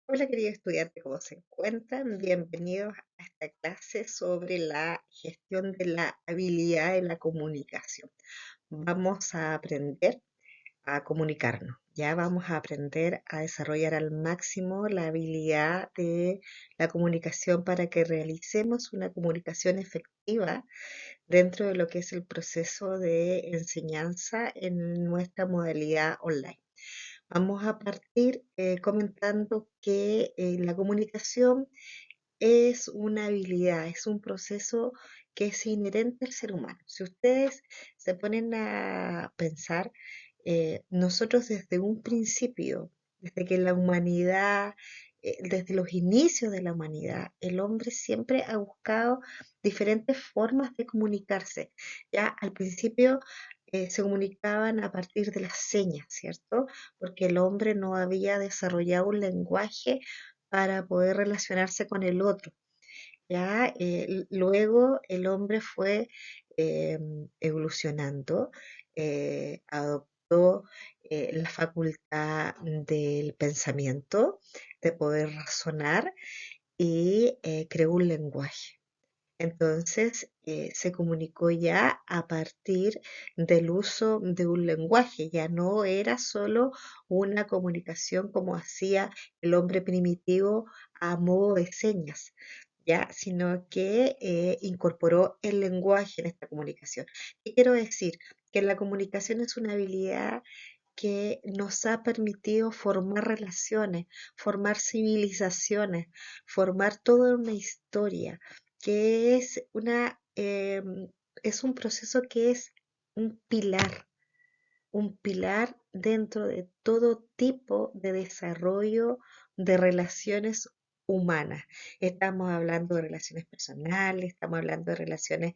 Hola, querido estudiante, ¿cómo se encuentran? Bienvenidos a esta clase sobre la gestión de la habilidad de la comunicación. Vamos a aprender a comunicarnos. Ya vamos a aprender a desarrollar al máximo la habilidad de la comunicación para que realicemos una comunicación efectiva dentro de lo que es el proceso de enseñanza en nuestra modalidad online. Vamos a partir comentando que la comunicación es una habilidad, es un proceso que es inherente al ser humano. Si ustedes se ponen a pensar, nosotros desde un principio, desde que la humanidad, desde los inicios de la humanidad, el hombre siempre ha buscado diferentes formas de comunicarse. Ya al principio se comunicaban a partir de las señas, ¿cierto? Porque el hombre no había desarrollado un lenguaje para poder relacionarse con el otro. Ya, luego el hombre fue evolucionando, adoptó la facultad del pensamiento, de poder razonar y creó un lenguaje. Entonces, se comunicó ya a partir del uso de un lenguaje, ya no era solo una comunicación como hacía el hombre primitivo a modo de señas, ya, sino que incorporó el lenguaje en esta comunicación. ¿Qué quiero decir? Que la comunicación es una habilidad que nos ha permitido formar relaciones, formar civilizaciones, formar toda una historia, que es un proceso que es un pilar dentro de todo tipo de desarrollo de relaciones humanas. Estamos hablando de relaciones personales, estamos hablando de relaciones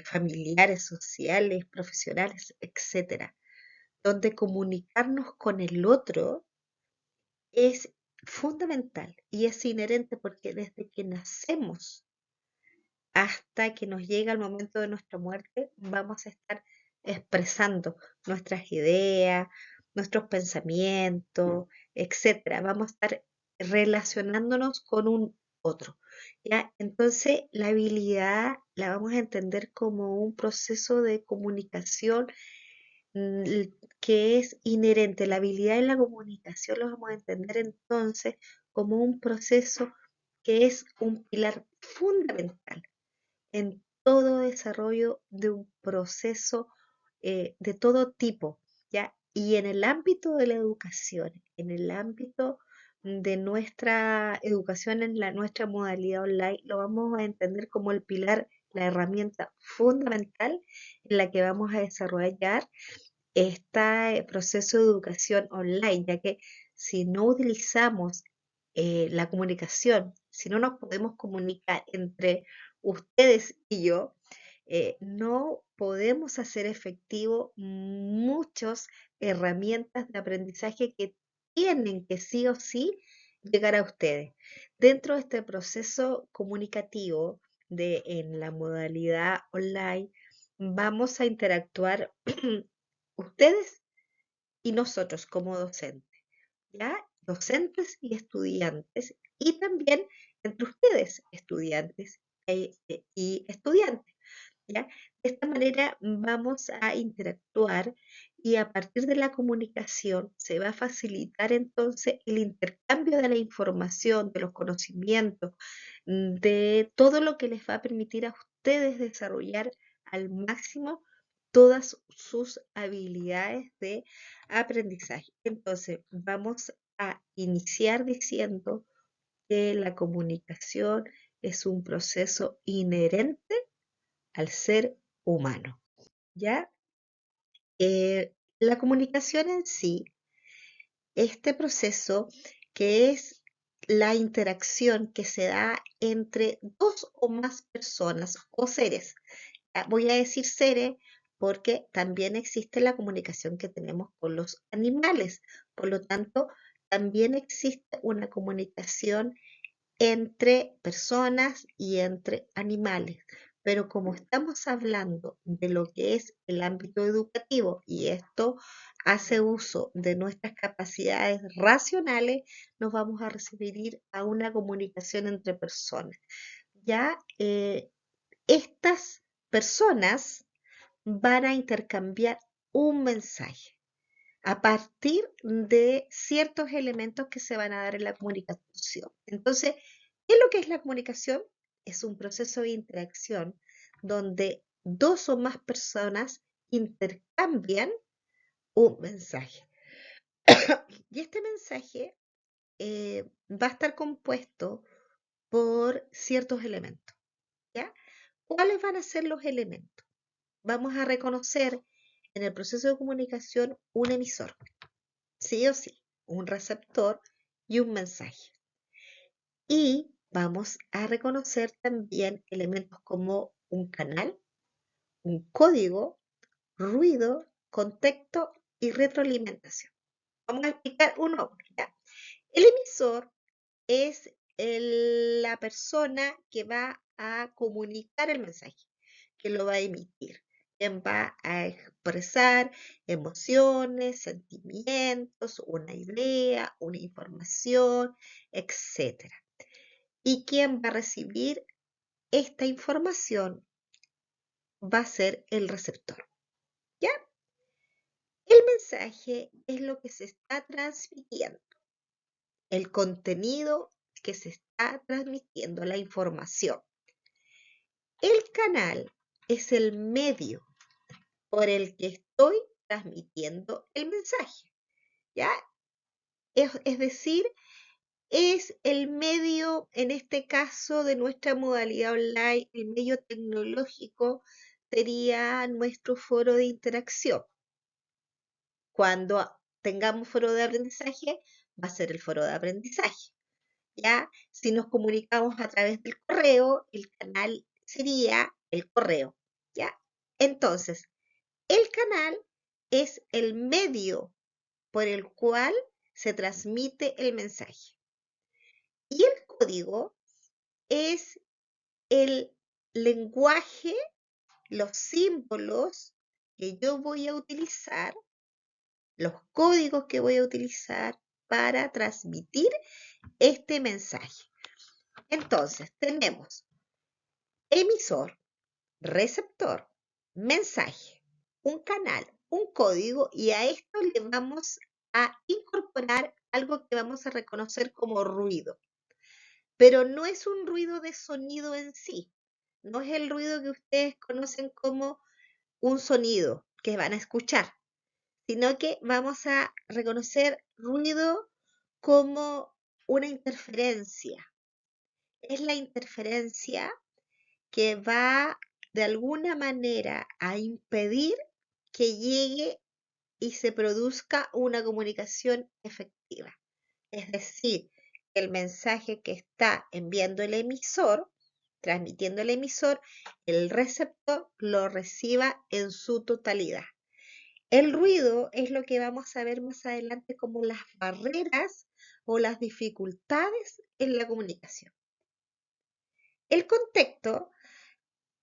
familiares, sociales, profesionales, etcétera, donde comunicarnos con el otro es fundamental y es inherente porque desde que nacemos hasta que nos llega el momento de nuestra muerte, vamos a estar expresando nuestras ideas, nuestros pensamientos, etcétera. Vamos a estar relacionándonos con un otro. ¿Ya? Entonces, la habilidad la vamos a entender como un proceso de comunicación que es inherente. La habilidad en la comunicación lo vamos a entender entonces como un proceso que es un pilar fundamental en todo desarrollo de un proceso de todo tipo, ¿ya? Y en el ámbito de la educación, en el ámbito de nuestra educación en nuestra modalidad online, lo vamos a entender como el pilar, la herramienta fundamental en la que vamos a desarrollar este proceso de educación online, ya que si no utilizamos la comunicación, si no nos podemos comunicar entre ustedes y yo, no podemos hacer efectivo muchas herramientas de aprendizaje que tienen que sí o sí llegar a ustedes. Dentro de este proceso comunicativo en la modalidad online, vamos a interactuar ustedes y nosotros como docentes, ¿ya? Docentes y estudiantes, y también entre ustedes, estudiantes y estudiantes, ¿ya? De esta manera vamos a interactuar y a partir de la comunicación se va a facilitar entonces el intercambio de la información, de los conocimientos, de todo lo que les va a permitir a ustedes desarrollar al máximo todas sus habilidades de aprendizaje. Entonces, vamos a iniciar diciendo que la comunicación es un proceso inherente al ser humano, ¿ya? La comunicación en sí, este proceso que es la interacción que se da entre dos o más personas o seres. Voy a decir seres porque también existe la comunicación que tenemos con los animales. Por lo tanto, también existe una comunicación entre personas y entre animales. Pero como estamos hablando de lo que es el ámbito educativo y esto hace uso de nuestras capacidades racionales, nos vamos a referir a una comunicación entre personas. Ya estas personas van a intercambiar un mensaje a partir de ciertos elementos que se van a dar en la comunicación. Entonces, ¿qué es lo que es la comunicación? Es un proceso de interacción donde dos o más personas intercambian un mensaje. Y este mensaje va a estar compuesto por ciertos elementos, ¿ya? ¿Cuáles van a ser los elementos? Vamos a reconocer en el proceso de comunicación un emisor, sí o sí, un receptor y un mensaje. Y vamos a reconocer también elementos como un canal, un código, ruido, contexto y retroalimentación. Vamos a explicar uno a uno, ¿ya? El emisor es la persona que va a comunicar el mensaje, que lo va a emitir, quien va a expresar emociones, sentimientos, una idea, una información, etcétera. Y quien va a recibir esta información va a ser el receptor, ¿ya? El mensaje es lo que se está transmitiendo, el contenido que se está transmitiendo, la información. El canal es el medio por el que estoy transmitiendo el mensaje, ¿ya? Es decir, es el medio, en este caso de nuestra modalidad online, el medio tecnológico sería nuestro foro de interacción. Cuando tengamos foro de aprendizaje, va a ser el foro de aprendizaje, ¿ya? Si nos comunicamos a través del correo, el canal sería el correo, ¿ya? Entonces, el canal es el medio por el cual se transmite el mensaje. Y el código es el lenguaje, los símbolos que yo voy a utilizar, los códigos que voy a utilizar para transmitir este mensaje. Entonces, tenemos emisor, receptor, mensaje, un canal, un código y a esto le vamos a incorporar algo que vamos a reconocer como ruido. Pero no es un ruido de sonido en sí, no es el ruido que ustedes conocen como un sonido que van a escuchar, sino que vamos a reconocer ruido como una interferencia. Es la interferencia que va de alguna manera a impedir que llegue y se produzca una comunicación efectiva. Es decir, el mensaje que está enviando el emisor, transmitiendo el emisor, el receptor lo reciba en su totalidad. El ruido es lo que vamos a ver más adelante como las barreras o las dificultades en la comunicación. El contexto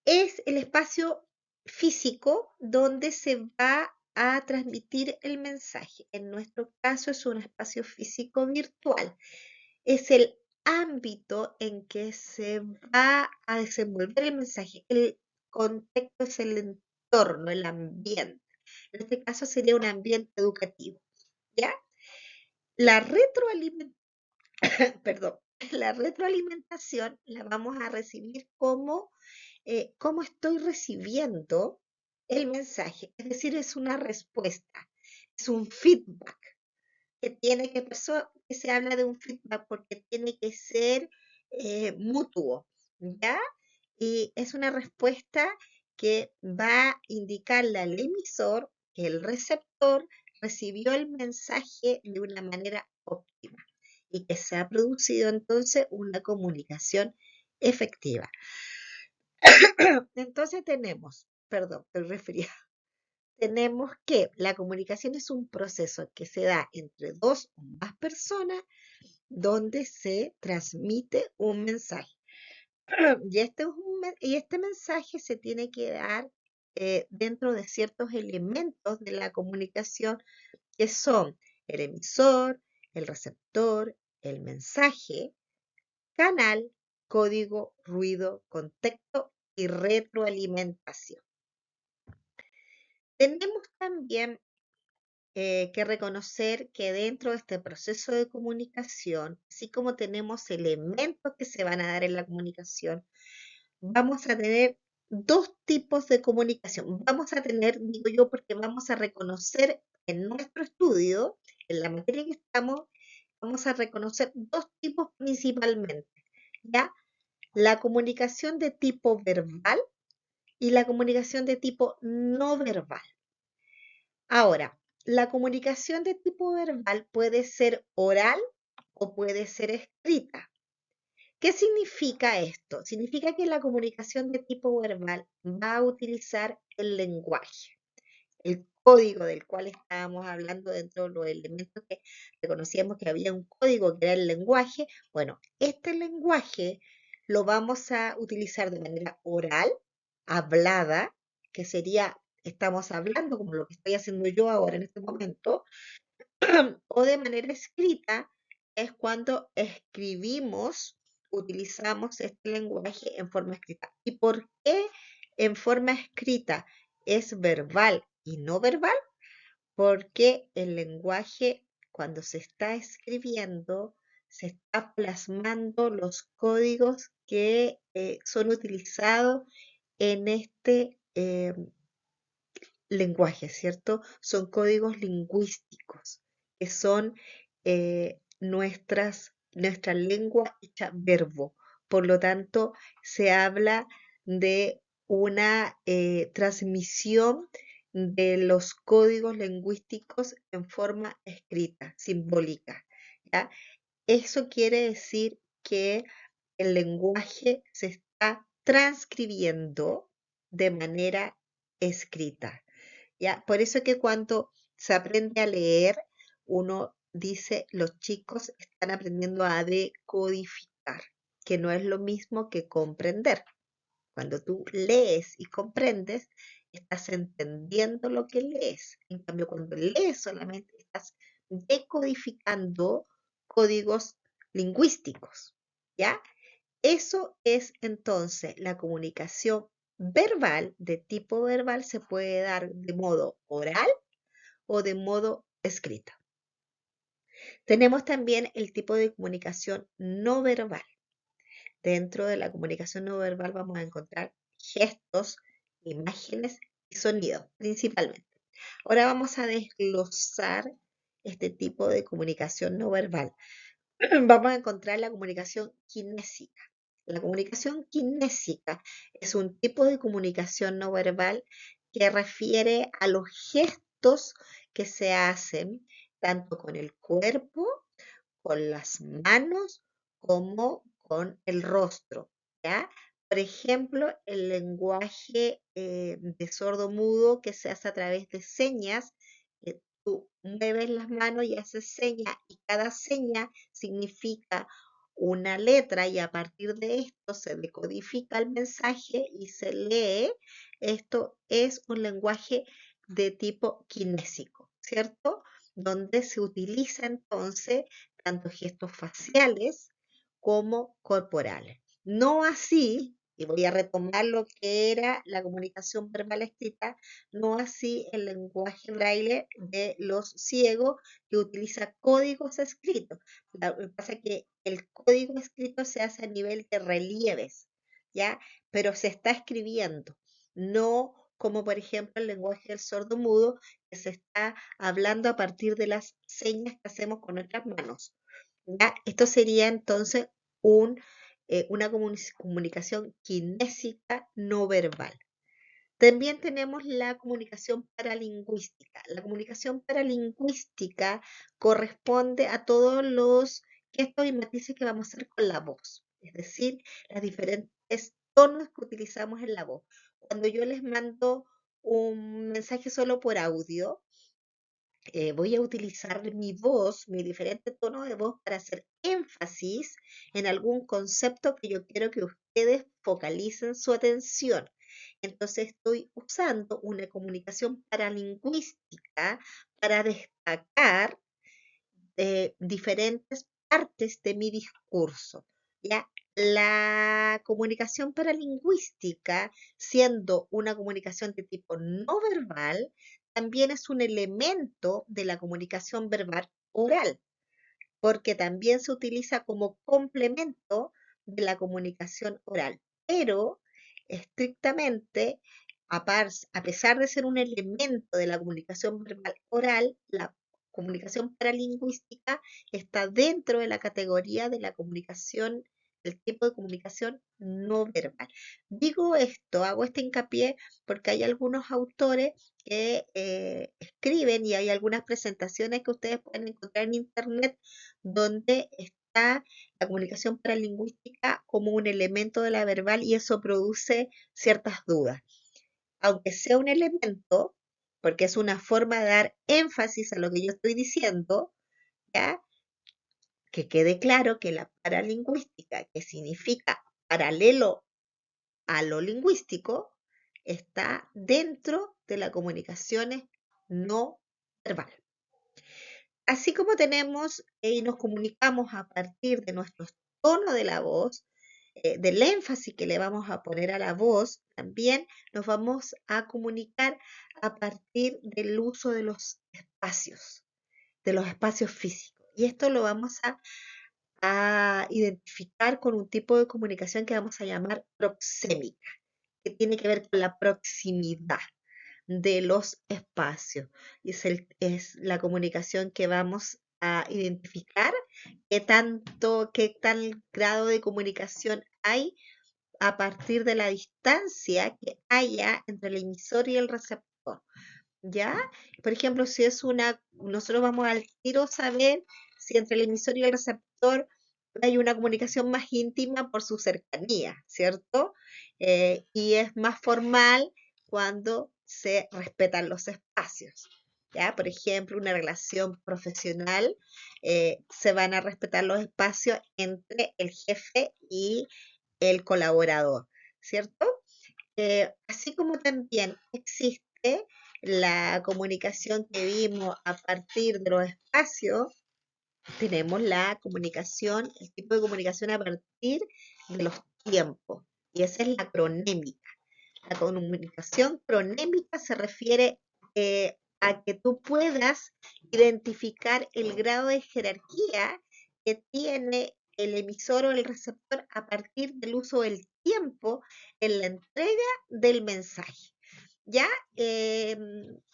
es el espacio físico donde se va a transmitir el mensaje. En nuestro caso es un espacio físico virtual. Es el ámbito en que se va a desenvolver el mensaje. El contexto es el entorno, el ambiente. En este caso sería un ambiente educativo, ¿ya? La retroalimentación, perdón, la retroalimentación la vamos a recibir como cómo estoy recibiendo el mensaje. Es decir, es una respuesta, es un feedback que tiene que, que se habla de un feedback porque tiene que ser mutuo, ¿ya? Y es una respuesta que va a indicarle al emisor que el receptor recibió el mensaje de una manera óptima y que se ha producido entonces una comunicación efectiva. Entonces tenemos, perdón, estoy resfriada, tenemos que la comunicación es un proceso que se da entre dos o más personas donde se transmite un mensaje. Y este mensaje se tiene que dar dentro de ciertos elementos de la comunicación que son el emisor, el receptor, el mensaje, canal, código, ruido, contexto y retroalimentación. Tenemos también que reconocer que dentro de este proceso de comunicación, así como tenemos elementos que se van a dar en la comunicación, vamos a tener dos tipos de comunicación. Vamos a tener, digo yo, porque vamos a reconocer en nuestro estudio, en la materia que estamos, vamos a reconocer dos tipos principalmente, ¿ya? La comunicación de tipo verbal y la comunicación de tipo no verbal. Ahora, la comunicación de tipo verbal puede ser oral o puede ser escrita. ¿Qué significa esto? Significa que la comunicación de tipo verbal va a utilizar el lenguaje, el código del cual estábamos hablando dentro de los elementos que reconocíamos que había un código que era el lenguaje. Bueno, este lenguaje lo vamos a utilizar de manera oral, hablada, que sería, estamos hablando como lo que estoy haciendo yo ahora en este momento, o de manera escrita, es cuando escribimos, utilizamos este lenguaje en forma escrita. ¿Y por qué en forma escrita es verbal y no verbal? Porque el lenguaje, cuando se está escribiendo, se está plasmando los códigos que son utilizados en este lenguaje, ¿cierto? Son códigos lingüísticos, que son nuestra lengua hecha verbo. Por lo tanto, se habla de una transmisión de los códigos lingüísticos en forma escrita, simbólica, ¿ya? Eso quiere decir que el lenguaje se está transcribiendo de manera escrita. ¿Ya? Por eso que cuando se aprende a leer, uno dice, los chicos están aprendiendo a decodificar, que no es lo mismo que comprender. Cuando tú lees y comprendes, estás entendiendo lo que lees. En cambio, cuando lees solamente estás decodificando códigos lingüísticos, ¿ya? Eso es entonces la comunicación verbal, de tipo verbal, se puede dar de modo oral o de modo escrito. Tenemos también el tipo de comunicación no verbal. Dentro de la comunicación no verbal vamos a encontrar gestos, imágenes y sonidos, principalmente. Ahora vamos a desglosar este tipo de comunicación no verbal. Vamos a encontrar la comunicación kinésica. La comunicación kinésica es un tipo de comunicación no verbal que refiere a los gestos que se hacen tanto con el cuerpo, con las manos, como con el rostro, ¿ya? Por ejemplo, el lenguaje de sordo mudo que se hace a través de señas, tú mueves las manos y haces señas y cada seña significa una letra y a partir de esto se decodifica el mensaje y se lee. Esto es un lenguaje de tipo kinésico, ¿cierto? Donde se utiliza entonces tanto gestos faciales como corporales. No así, y voy a retomar lo que era la comunicación verbal escrita, no así el lenguaje braille de los ciegos que utiliza códigos escritos. Lo que pasa es que el código escrito se hace a nivel de relieves, ¿ya? Pero se está escribiendo, no como por ejemplo el lenguaje del sordo mudo, que se está hablando a partir de las señas que hacemos con nuestras manos. ¿Ya? Esto sería entonces una comunicación kinésica no verbal. También tenemos la comunicación paralingüística. La comunicación paralingüística corresponde a todos los gestos y matices que vamos a hacer con la voz, es decir, las diferentes tonos que utilizamos en la voz. Cuando yo les mando un mensaje solo por audio, voy a utilizar mi voz, mi diferente tono de voz para hacer énfasis en algún concepto que yo quiero que ustedes focalicen su atención. Entonces estoy usando una comunicación paralingüística para destacar diferentes partes de mi discurso. ¿Ya? La comunicación paralingüística, siendo una comunicación de tipo no verbal, también es un elemento de la comunicación verbal oral, porque también se utiliza como complemento de la comunicación oral. Pero estrictamente, a pesar de ser un elemento de la comunicación verbal oral, la comunicación paralingüística está dentro de la categoría de la comunicación, del tipo de comunicación no verbal. Digo esto, hago este hincapié porque hay algunos autores que escriben y hay algunas presentaciones que ustedes pueden encontrar en internet donde está la comunicación paralingüística como un elemento de la verbal y eso produce ciertas dudas. Aunque sea un elemento, porque es una forma de dar énfasis a lo que yo estoy diciendo, ¿ya? Que quede claro que la paralingüística, que significa paralelo a lo lingüístico, está dentro de las comunicaciones no verbal. Así como tenemos y nos comunicamos a partir de nuestro tono de la voz, del énfasis que le vamos a poner a la voz, también nos vamos a comunicar a partir del uso de los espacios físicos. Y esto lo vamos a identificar con un tipo de comunicación que vamos a llamar proxémica, que tiene que ver con la proximidad de los espacios. Y es la comunicación que vamos a identificar qué tal grado de comunicación hay a partir de la distancia que haya entre el emisor y el receptor. ¿Ya? Por ejemplo, si es nosotros vamos al tiro saber si entre el emisor y el receptor hay una comunicación más íntima por su cercanía, ¿cierto? Y es más formal cuando se respetan los espacios. ¿Ya? Por ejemplo, una relación profesional, se van a respetar los espacios entre el jefe y el colaborador, ¿cierto? Así como también existe la comunicación que vimos a partir de los espacios, tenemos la comunicación, el tipo de comunicación a partir de los tiempos, y esa es la cronémica. La comunicación cronémica se refiere a que tú puedas identificar el grado de jerarquía que tiene el emisor o el receptor a partir del uso del tiempo en la entrega del mensaje. ¿Ya?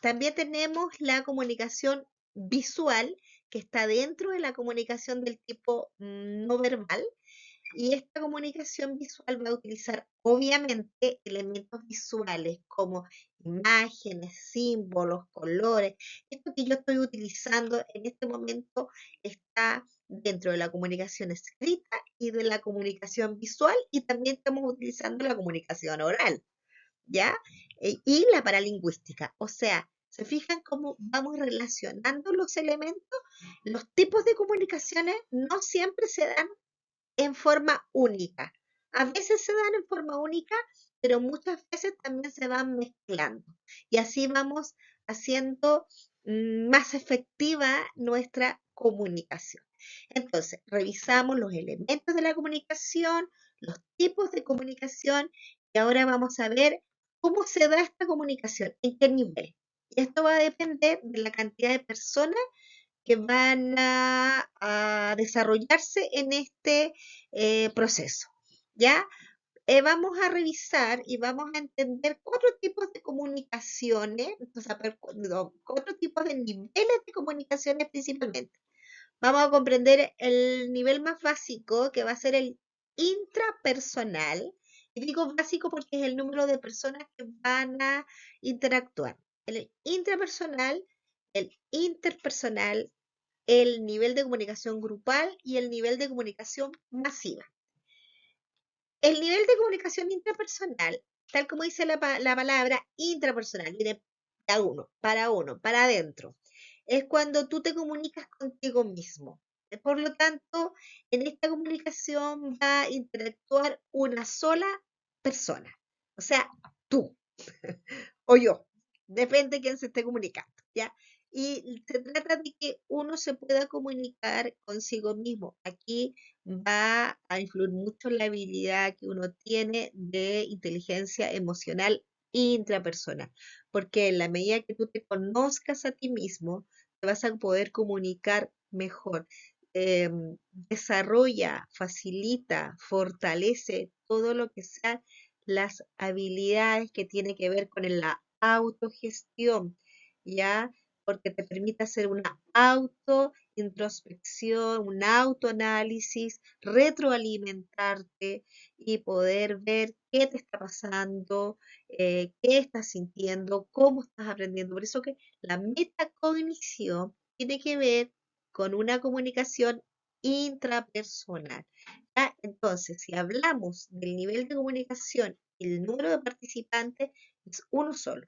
También tenemos la comunicación visual, que está dentro de la comunicación del tipo no verbal, y esta comunicación visual va a utilizar obviamente elementos visuales como imágenes, símbolos, colores. Esto que yo estoy utilizando en este momento está dentro de la comunicación escrita y de la comunicación visual, y también estamos utilizando la comunicación oral. ¿Ya? Y la paralingüística. O sea, ¿se fijan cómo vamos relacionando los elementos? Los tipos de comunicaciones no siempre se dan en forma única. A veces se dan en forma única, pero muchas veces también se van mezclando. Y así vamos haciendo más efectiva nuestra comunicación. Entonces, revisamos los elementos de la comunicación, los tipos de comunicación, y ahora vamos a ver cómo se da esta comunicación, en qué nivel. Y esto va a depender de la cantidad de personas que van a desarrollarse en este proceso. ¿Ya? Vamos a revisar y vamos a entender cuatro tipos de comunicaciones, o sea, cuatro tipos de niveles de comunicaciones principalmente. Vamos a comprender el nivel más básico, que va a ser el intrapersonal. Y digo básico porque es el número de personas que van a interactuar. El intrapersonal, el interpersonal, el nivel de comunicación grupal y el nivel de comunicación masiva. El nivel de comunicación intrapersonal, tal como dice la palabra intrapersonal, viene para uno, para adentro. es cuando tú te comunicas contigo mismo. Por lo tanto, en esta comunicación va a interactuar una sola persona, o sea, tú o yo, depende de quién se esté comunicando, ¿ya? Y se trata de que uno se pueda comunicar consigo mismo. Aquí va a influir mucho la habilidad que uno tiene de inteligencia emocional intrapersonal, porque en la medida que tú te conozcas a ti mismo, te vas a poder comunicar mejor. Desarrolla, facilita, fortalece todo lo que sea las habilidades que tiene que ver con la autogestión, ¿ya? Porque te permite hacer una autointrospección, un autoanálisis, retroalimentarte y poder ver qué te está pasando, qué estás sintiendo, cómo estás aprendiendo. Por eso que la metacognición tiene que ver con una comunicación intrapersonal. ¿Ya? Entonces, si hablamos del nivel de comunicación y el número de participantes, es uno solo.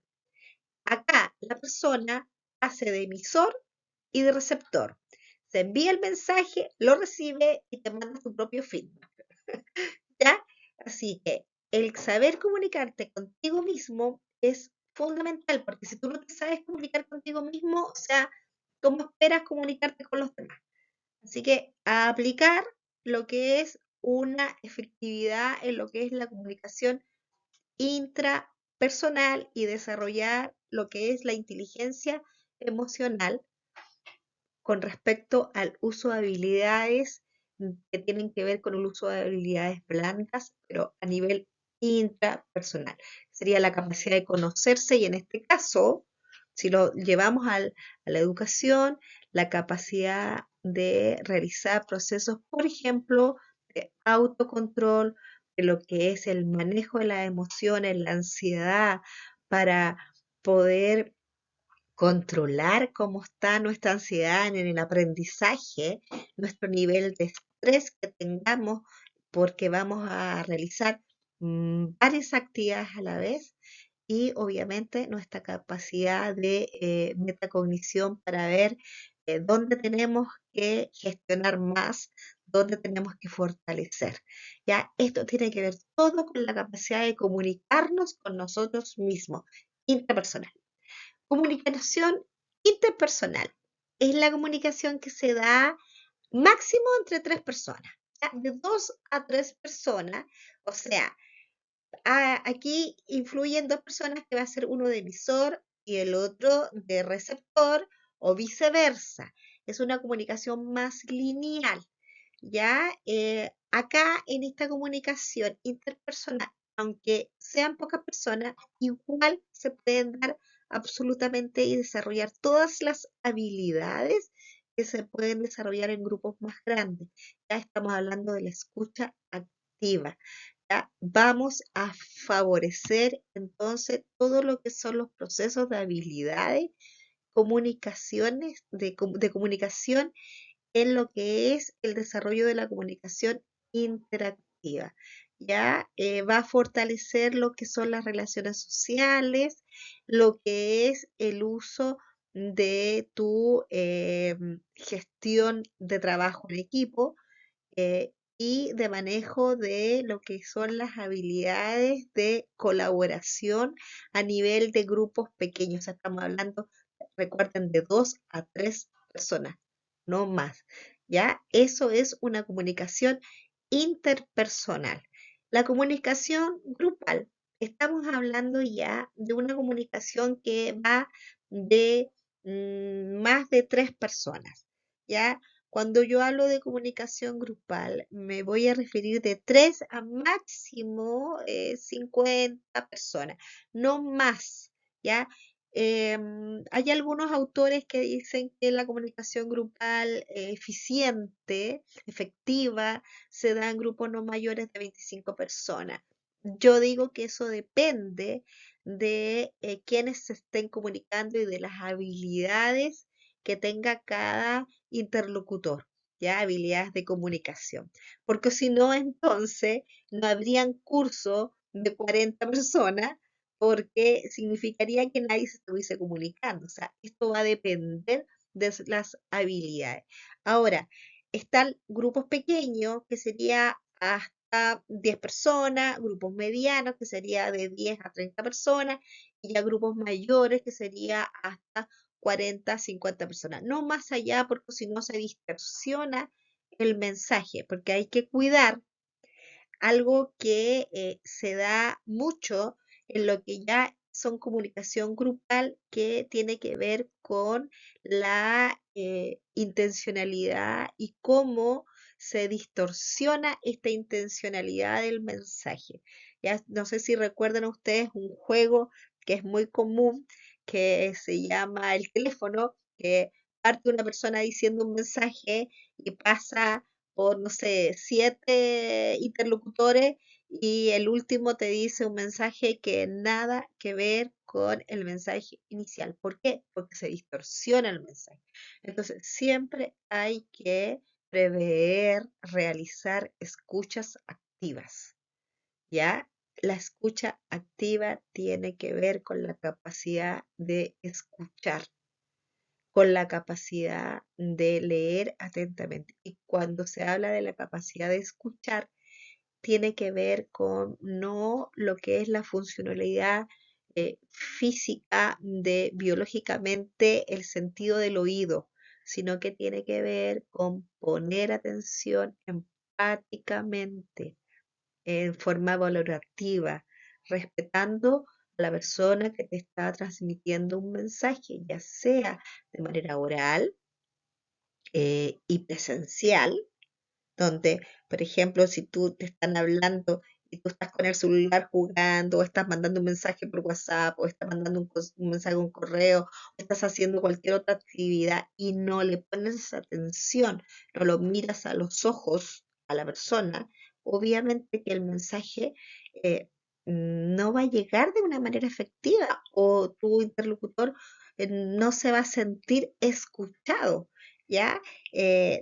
Acá la persona hace de emisor y de receptor. Se envía el mensaje, lo recibe y te manda su propio feedback. ¿Ya? Así que el saber comunicarte contigo mismo es fundamental, porque si tú no te sabes comunicar contigo mismo, o sea, ¿cómo esperas comunicarte con los demás? Así que a aplicar lo que es una efectividad en lo que es la comunicación intrapersonal y desarrollar lo que es la inteligencia emocional con respecto al uso de habilidades que tienen que ver con el uso de habilidades blandas, pero a nivel intrapersonal. Sería la capacidad de conocerse y en este caso, si lo llevamos a la educación, la capacidad de realizar procesos, por ejemplo, de autocontrol, de lo que es el manejo de las emociones, la ansiedad, para poder controlar cómo está nuestra ansiedad en el aprendizaje, nuestro nivel de estrés que tengamos, porque vamos a realizar varias actividades a la vez y obviamente nuestra capacidad de metacognición para ver dónde tenemos que gestionar más, dónde tenemos que fortalecer. Ya, esto tiene que ver todo con la capacidad de comunicarnos con nosotros mismos, interpersonal. Comunicación interpersonal es la comunicación que se da máximo entre tres personas, ¿ya? De dos a tres personas, o sea, aquí influyen dos personas que va a ser uno de emisor y el otro de receptor o viceversa. Es una comunicación más lineal, ¿ya? Acá en esta comunicación interpersonal, aunque sean pocas personas, igual se pueden dar absolutamente y desarrollar todas las habilidades que se pueden desarrollar en grupos más grandes. Ya estamos hablando de la escucha activa. ¿Ya? Vamos a favorecer entonces todo lo que son los procesos de habilidades, comunicaciones, de comunicación en lo que es el desarrollo de la comunicación interactiva. Ya va a fortalecer lo que son las relaciones sociales, lo que es el uso de tu gestión de trabajo en equipo, eh, y de manejo de lo que son las habilidades de colaboración a nivel de grupos pequeños. Estamos hablando, recuerden, de dos a tres personas, no más. ¿Ya? Eso es una comunicación interpersonal. La comunicación grupal, estamos hablando ya de una comunicación que va de más de tres personas. ¿Ya? Cuando yo hablo de comunicación grupal, me voy a referir de 3 a máximo 50 personas, no más, ¿ya? Hay algunos autores que dicen que la comunicación grupal eficiente, efectiva, se da en grupos no mayores de 25 personas. Yo digo que eso depende de quienes se estén comunicando y de las habilidades que tenga cada interlocutor, ya habilidades de comunicación. Porque si no, entonces no habrían cursos de 40 personas porque significaría que nadie se estuviese comunicando. O sea, esto va a depender de las habilidades. Ahora, están grupos pequeños, que sería hasta 10 personas, grupos medianos, que sería de 10 a 30 personas, y ya grupos mayores, que sería hasta 40, 50 personas. No más allá, porque si no se distorsiona el mensaje, porque hay que cuidar algo que se da mucho en lo que ya son comunicación grupal, que tiene que ver con la intencionalidad y cómo se distorsiona esta intencionalidad del mensaje. Ya no sé si recuerdan ustedes un juego que es muy común, que se llama el teléfono, que parte una persona diciendo un mensaje y pasa por, no sé, 7 interlocutores, y el último te dice un mensaje que nada que ver con el mensaje inicial. ¿Por qué? Porque se distorsiona el mensaje. Entonces, siempre hay que prever, realizar escuchas activas, ¿ya? La escucha activa tiene que ver con la capacidad de escuchar, con la capacidad de leer atentamente. Y cuando se habla de la capacidad de escuchar, tiene que ver con no lo que es la funcionalidad física de biológicamente el sentido del oído, sino que tiene que ver con poner atención empáticamente, en forma valorativa, respetando a la persona que te está transmitiendo un mensaje, ya sea de manera oral y presencial, donde, por ejemplo, si tú te están hablando y tú estás con el celular jugando, o estás mandando un mensaje por WhatsApp, o estás mandando un mensaje, un correo, o estás haciendo cualquier otra actividad y no le pones atención, no lo miras a los ojos a la persona, obviamente que el mensaje eh, no va a llegar de una manera efectiva, o tu interlocutor no se va a sentir escuchado, ¿ya?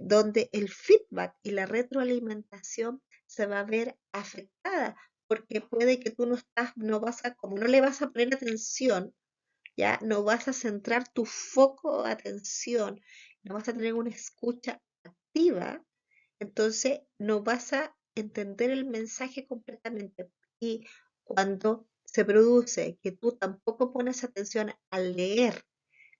Donde el feedback y la retroalimentación se va a ver afectada, porque puede que tú no vas a, como no le vas a poner atención, ya no vas a centrar tu foco de atención, no vas a tener una escucha activa, entonces no vas a entender el mensaje completamente. Y cuando se produce que tú tampoco pones atención al leer,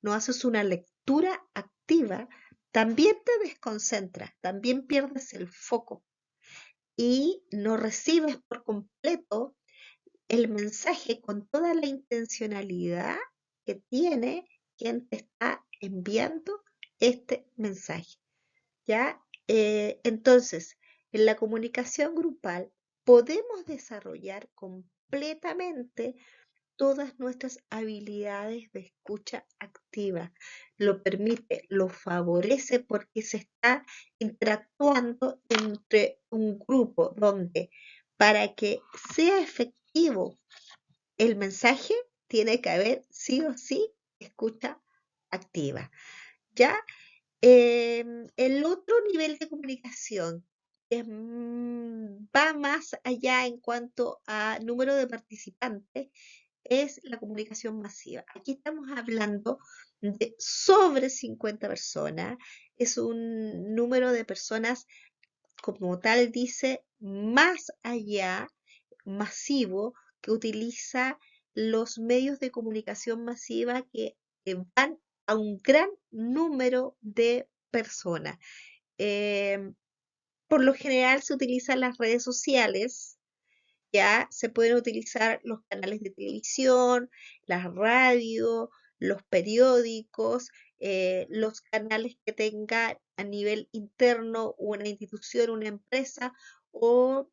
no haces una lectura activa, también te desconcentras, también pierdes el foco y no recibes por completo el mensaje con toda la intencionalidad que tiene quien te está enviando este mensaje. ¿Ya? Entonces, en la comunicación grupal podemos desarrollar completamente todas nuestras habilidades de escucha activa. Lo permite, lo favorece, porque se está interactuando entre un grupo donde, para que sea efectivo el mensaje, tiene que haber sí o sí escucha activa. ¿Ya? El otro nivel de comunicación que va más allá en cuanto a número de participantes es la comunicación masiva. Aquí estamos hablando de sobre 50 personas. Es un número de personas, como tal dice, más allá, masivo, que utiliza los medios de comunicación masiva que van a un gran número de personas. Eh, por lo general se utilizan las redes sociales, ya se pueden utilizar los canales de televisión, las radios, los periódicos, los canales que tenga a nivel interno una institución, una empresa, o,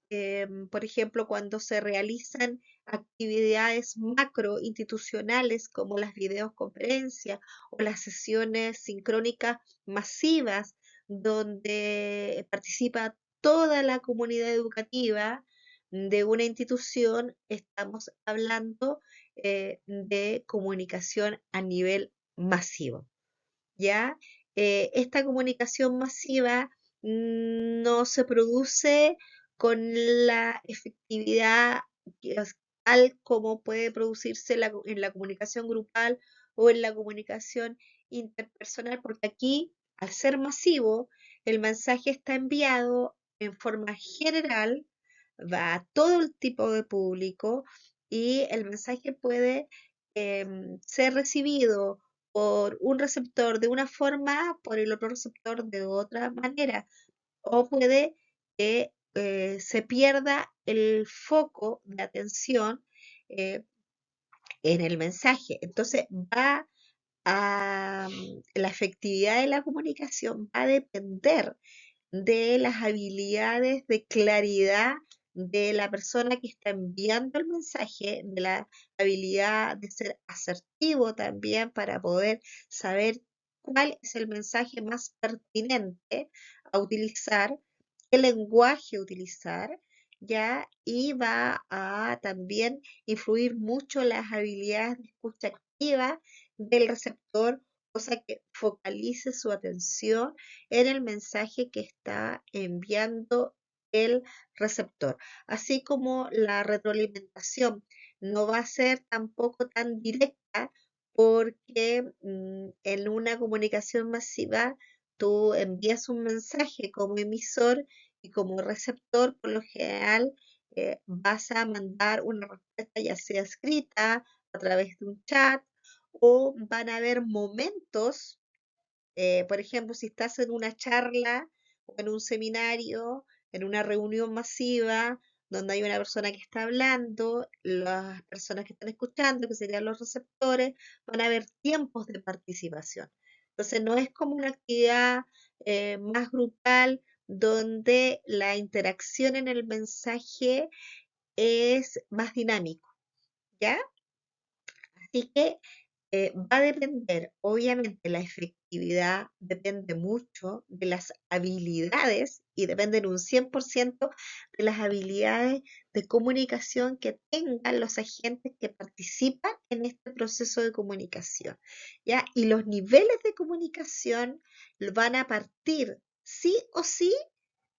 por ejemplo, cuando se realizan actividades macro institucionales como las videoconferencias o las sesiones sincrónicas masivas, donde participa toda la comunidad educativa de una institución, estamos hablando de comunicación a nivel masivo, ¿ya? Esta comunicación masiva no se produce con la efectividad tal como puede producirse en la comunicación grupal o en la comunicación interpersonal, porque aquí, al ser masivo, el mensaje está enviado en forma general, va a todo el tipo de público y el mensaje puede ser recibido por un receptor de una forma, por el otro receptor de otra manera, o puede que se pierda el foco de atención eh, en el mensaje. Entonces la efectividad de la comunicación va a depender de las habilidades de claridad de la persona que está enviando el mensaje, de la habilidad de ser asertivo también para poder saber cuál es el mensaje más pertinente a utilizar, qué lenguaje utilizar, ¿ya? Y va a también influir mucho las habilidades de escucha activa del receptor, cosa que focalice su atención en el mensaje que está enviando el receptor. Así como la retroalimentación no va a ser tampoco tan directa porque en una comunicación masiva tú envías un mensaje como emisor y como receptor, por lo general, vas a mandar una respuesta ya sea escrita a través de un chat o van a haber momentos por ejemplo, si estás en una charla o en un seminario, en una reunión masiva, donde hay una persona que está hablando, las personas que están escuchando, que serían los receptores, van a haber tiempos de participación. Entonces, no es como una actividad más grupal donde la interacción en el mensaje es más dinámico, ¿ya? Así que va a depender, obviamente, la efectividad depende mucho de las habilidades y depende en un 100% de las habilidades de comunicación que tengan los agentes que participan en este proceso de comunicación, ¿ya? Y los niveles de comunicación van a partir sí o sí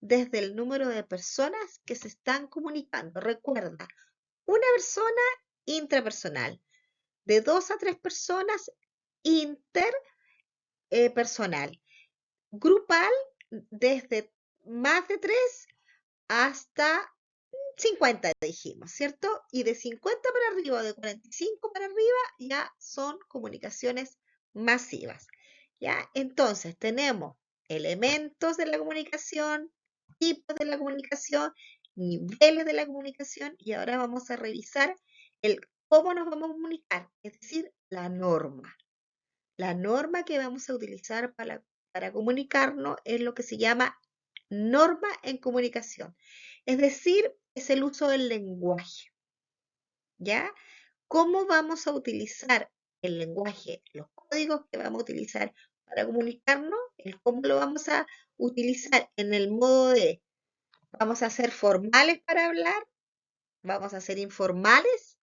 desde el número de personas que se están comunicando. Recuerda, una persona intrapersonal de 2 a 3 personas interpersonal. Grupal, desde más de 3 hasta 50 dijimos, ¿cierto? Y de 50 para arriba o de 45 para arriba ya son comunicaciones masivas. ¿Ya? Entonces tenemos elementos de la comunicación, tipos de la comunicación, niveles de la comunicación y ahora vamos a revisar el cómo nos vamos a comunicar, es decir, la norma. La norma que vamos a utilizar para comunicarnos es lo que se llama norma en comunicación. Es decir, es el uso del lenguaje. ¿Ya? ¿Cómo vamos a utilizar el lenguaje, los códigos que vamos a utilizar para comunicarnos? El cómo lo vamos a utilizar en el modo de, vamos a ser formales para hablar, vamos a ser informales,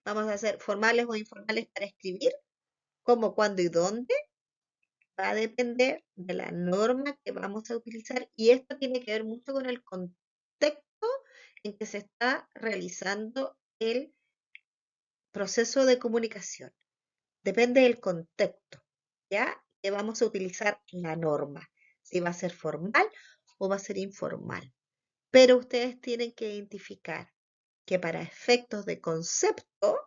vamos a ser formales o informales para escribir, cómo, cuándo y dónde. Va a depender de la norma que vamos a utilizar y esto tiene que ver mucho con el contexto en que se está realizando el proceso de comunicación. Depende del contexto, ¿ya? Que vamos a utilizar la norma, si va a ser formal o va a ser informal. Pero ustedes tienen que identificar que para efectos de concepto,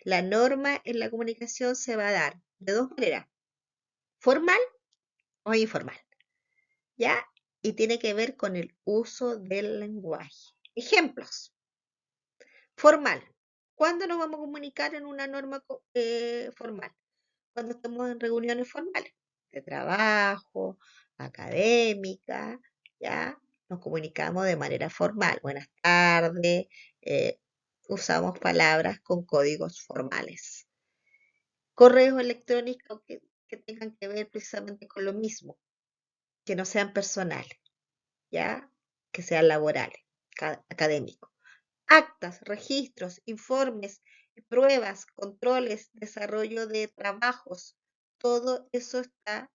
la norma en la comunicación se va a dar de dos maneras, formal o informal. ¿Ya? Y tiene que ver con el uso del lenguaje. Ejemplos. Formal. ¿Cuándo nos vamos a comunicar en una norma formal? Cuando estamos en reuniones formales, de trabajo, académica, ¿ya? Nos comunicamos de manera formal. Buenas tardes. Usamos palabras con códigos formales. Correos electrónicos que tengan que ver precisamente con lo mismo, que no sean personales. ¿Ya? Que sean laborales, académicos. Actas, registros, informes, pruebas, controles, desarrollo de trabajos, todo eso está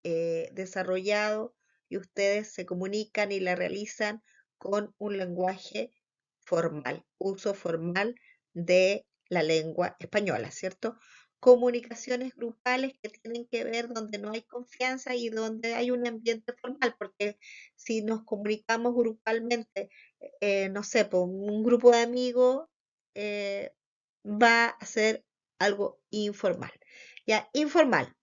desarrollado y ustedes se comunican y la realizan con un lenguaje formal, uso formal de la lengua española, ¿cierto? comunicaciones grupales que tienen que ver donde no hay confianza y donde hay un ambiente formal, porque si nos comunicamos grupalmente, no sé, por un grupo de amigos, eh, va a ser algo informal. Ya, informal,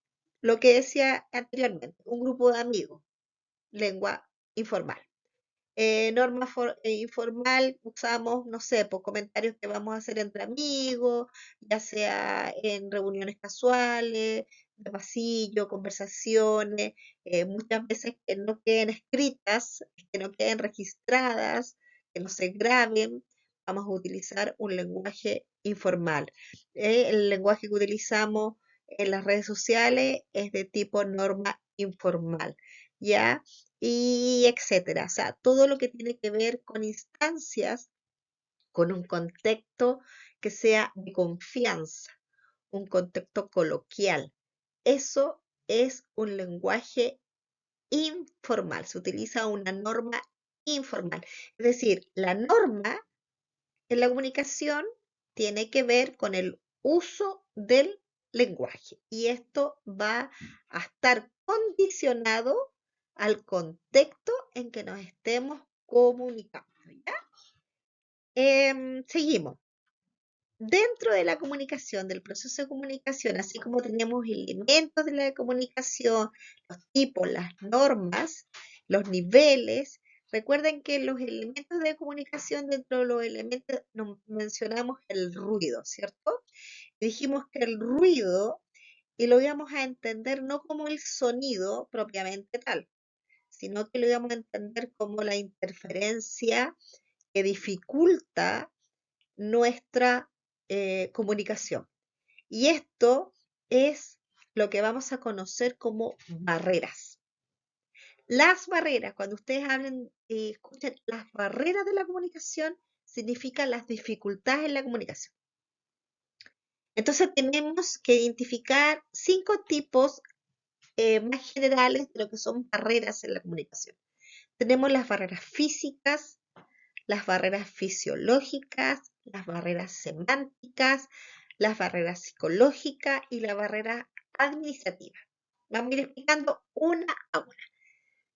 lo que decía anteriormente, un grupo de amigos, lengua informal. Norma informal usamos, no sé, por comentarios que vamos a hacer entre amigos, ya sea en reuniones casuales, de pasillo, conversaciones, muchas veces que no queden escritas, que no queden registradas, que no se graben, vamos a utilizar un lenguaje informal. El lenguaje que utilizamos en las redes sociales es de tipo norma informal, ¿ya? Y etcétera. O sea, todo lo que tiene que ver con instancias, con un contexto que sea de confianza, un contexto coloquial. Eso es un lenguaje informal, se utiliza una norma informal. Es decir, la norma en la comunicación tiene que ver con el uso del lenguaje y esto va a estar condicionado al contexto en que nos estemos comunicando. ¿Ya? Seguimos. Dentro de la comunicación, del proceso de comunicación, así como tenemos elementos de la comunicación, los tipos, las normas, los niveles, recuerden que los elementos de comunicación, dentro de los elementos mencionamos el ruido, ¿cierto? Dijimos que el ruido, y lo íbamos a entender no como el sonido propiamente tal, sino que lo íbamos a entender como la interferencia que dificulta nuestra comunicación. Y esto es lo que vamos a conocer como barreras. Las barreras, cuando ustedes hablen y escuchen las barreras de la comunicación, significan las dificultades en la comunicación. Entonces tenemos que identificar 5 tipos más generales de lo que son barreras en la comunicación. Tenemos las barreras físicas, las barreras fisiológicas, las barreras semánticas, las barreras psicológicas y la barrera administrativa. Vamos a ir explicando una a una.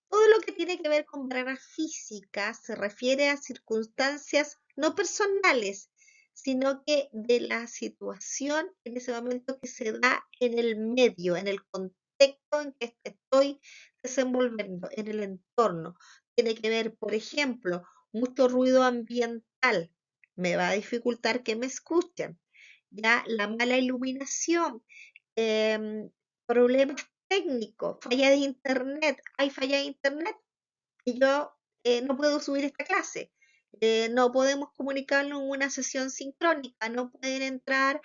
Todo lo que tiene que ver con barreras físicas se refiere a circunstancias no personales, sino que de la situación en ese momento que se da en el medio, en el contexto en que estoy desenvolviendo, en el entorno. Tiene que ver, por ejemplo, mucho ruido ambiental, me va a dificultar que me escuchen. Ya la mala iluminación, em, problemas técnicos, falla de internet, hay falla de internet y yo no puedo subir esta clase. No podemos comunicarnos en una sesión sincrónica, no pueden entrar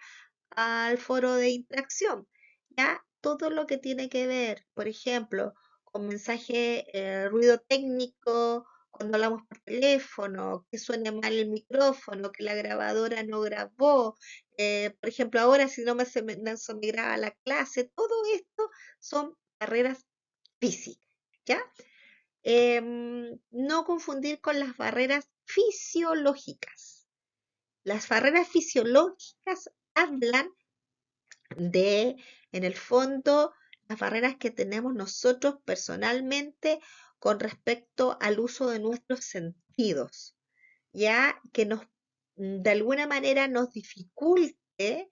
al foro de interacción. Ya todo lo que tiene que ver, por ejemplo, con mensaje, ruido técnico, cuando hablamos por teléfono, que suene mal el micrófono, que la grabadora no grabó, por ejemplo, ahora si no se me graba la clase, todo esto son barreras físicas, ¿ya? No confundir con las barreras fisiológicas. Las barreras fisiológicas hablan de, en el fondo, las barreras que tenemos nosotros personalmente con respecto al uso de nuestros sentidos, ya que nos, de alguna manera nos dificulte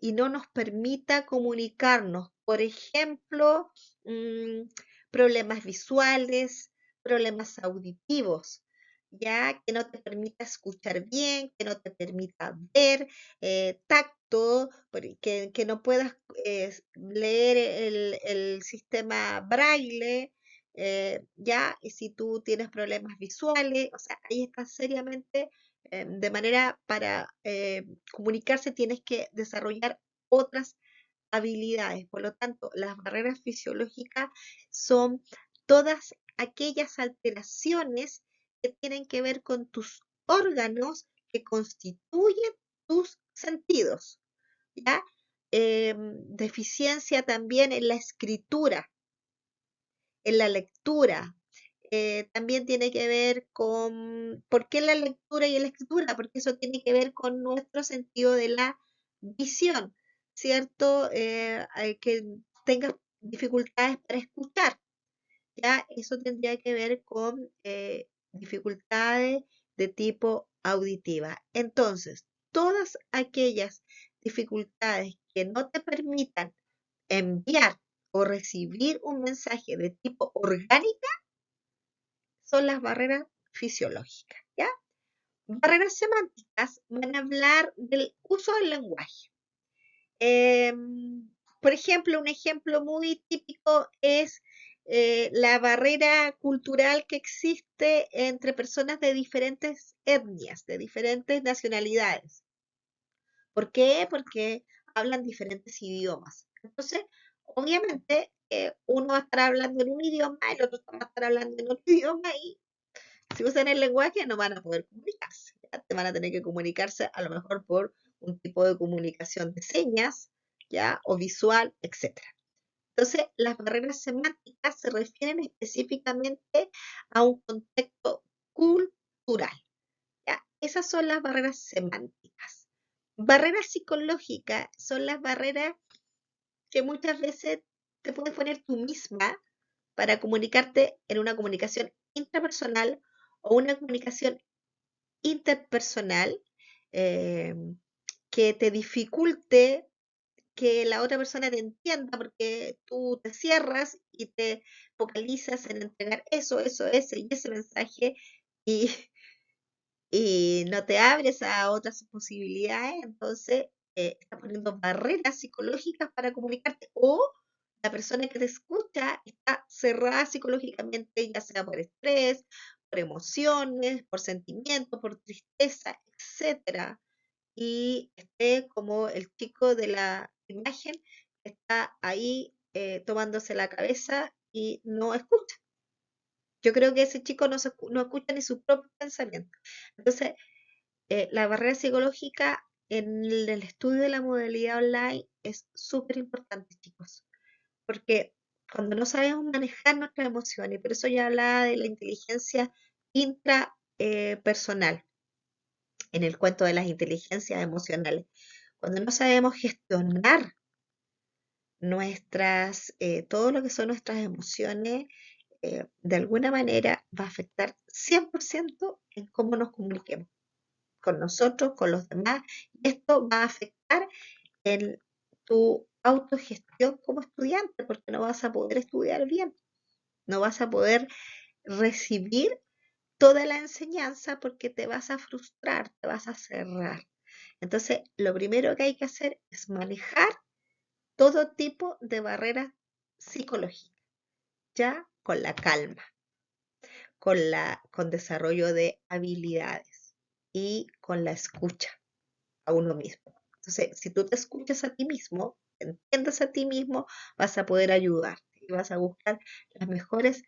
y no nos permita comunicarnos. Por ejemplo, mm, problemas visuales, problemas auditivos, ya que no te permita escuchar bien, que no te permita ver, tacto, que no puedas leer el sistema braille, ya, y si tú tienes problemas visuales, o sea, ahí estás seriamente de manera para comunicarse tienes que desarrollar otras habilidades. Por lo tanto, las barreras fisiológicas son todas aquellas alteraciones que tienen que ver con tus órganos que constituyen tus sentidos, ¿ya? Deficiencia también en la escritura, en la lectura. También tiene que ver con por qué la lectura y la escritura, porque eso tiene que ver con nuestro sentido de la visión. ¿cierto? Que tengas dificultades para escuchar. Ya eso tendría que ver con dificultades de tipo auditiva. Entonces, todas aquellas dificultades que no te permitan enviar o recibir un mensaje de tipo orgánica son las barreras fisiológicas, ¿ya? Barreras semánticas van a hablar del uso del lenguaje. Por ejemplo, un ejemplo muy típico es la barrera cultural que existe entre personas de diferentes etnias, de diferentes nacionalidades. ¿Por qué? Porque hablan diferentes idiomas. Entonces, obviamente, uno va a estar hablando en un idioma, el otro va a estar hablando en otro idioma y si usan el lenguaje no van a poder comunicarse. ¿Ya? Te van a tener que comunicarse a lo mejor por un tipo de comunicación de señas, ¿ya? O visual, etcétera. Entonces, las barreras semánticas se refieren específicamente a un contexto cultural, ¿ya? Esas son las barreras semánticas. Barreras psicológicas son las barreras que muchas veces te puedes poner tú misma para comunicarte en una comunicación intrapersonal o una comunicación interpersonal eh, que te dificulte que la otra persona te entienda porque tú te cierras y te focalizas en entregar ese y ese mensaje y, y no te abres a otras posibilidades, entonces estás poniendo barreras psicológicas para comunicarte o la persona que te escucha está cerrada psicológicamente, ya sea por estrés, por emociones, por sentimientos, por tristeza, etcétera, y esté como el chico de la imagen que está ahí tomándose la cabeza y no escucha. Yo creo que ese chico no escucha ni sus propios pensamientos. Entonces, la barrera psicológica en el estudio de la modalidad online es súper importante, chicos, porque cuando no sabemos manejar nuestras emociones, por eso ya hablaba de la inteligencia intrapersonal, en el cuento de las inteligencias emocionales, cuando no sabemos gestionar todo lo que son nuestras emociones, de alguna manera va a afectar 100% en cómo nos comuniquemos con nosotros, con los demás. Y esto va a afectar en tu autogestión como estudiante, porque no vas a poder estudiar bien, no vas a poder recibir toda la enseñanza porque te vas a frustrar, te vas a cerrar. Entonces, lo primero que hay que hacer es manejar todo tipo de barreras psicológicas, ya con la calma, con desarrollo de habilidades y con la escucha a uno mismo. Entonces, si tú te escuchas a ti mismo, te entiendes a ti mismo, vas a poder ayudarte y vas a buscar las mejores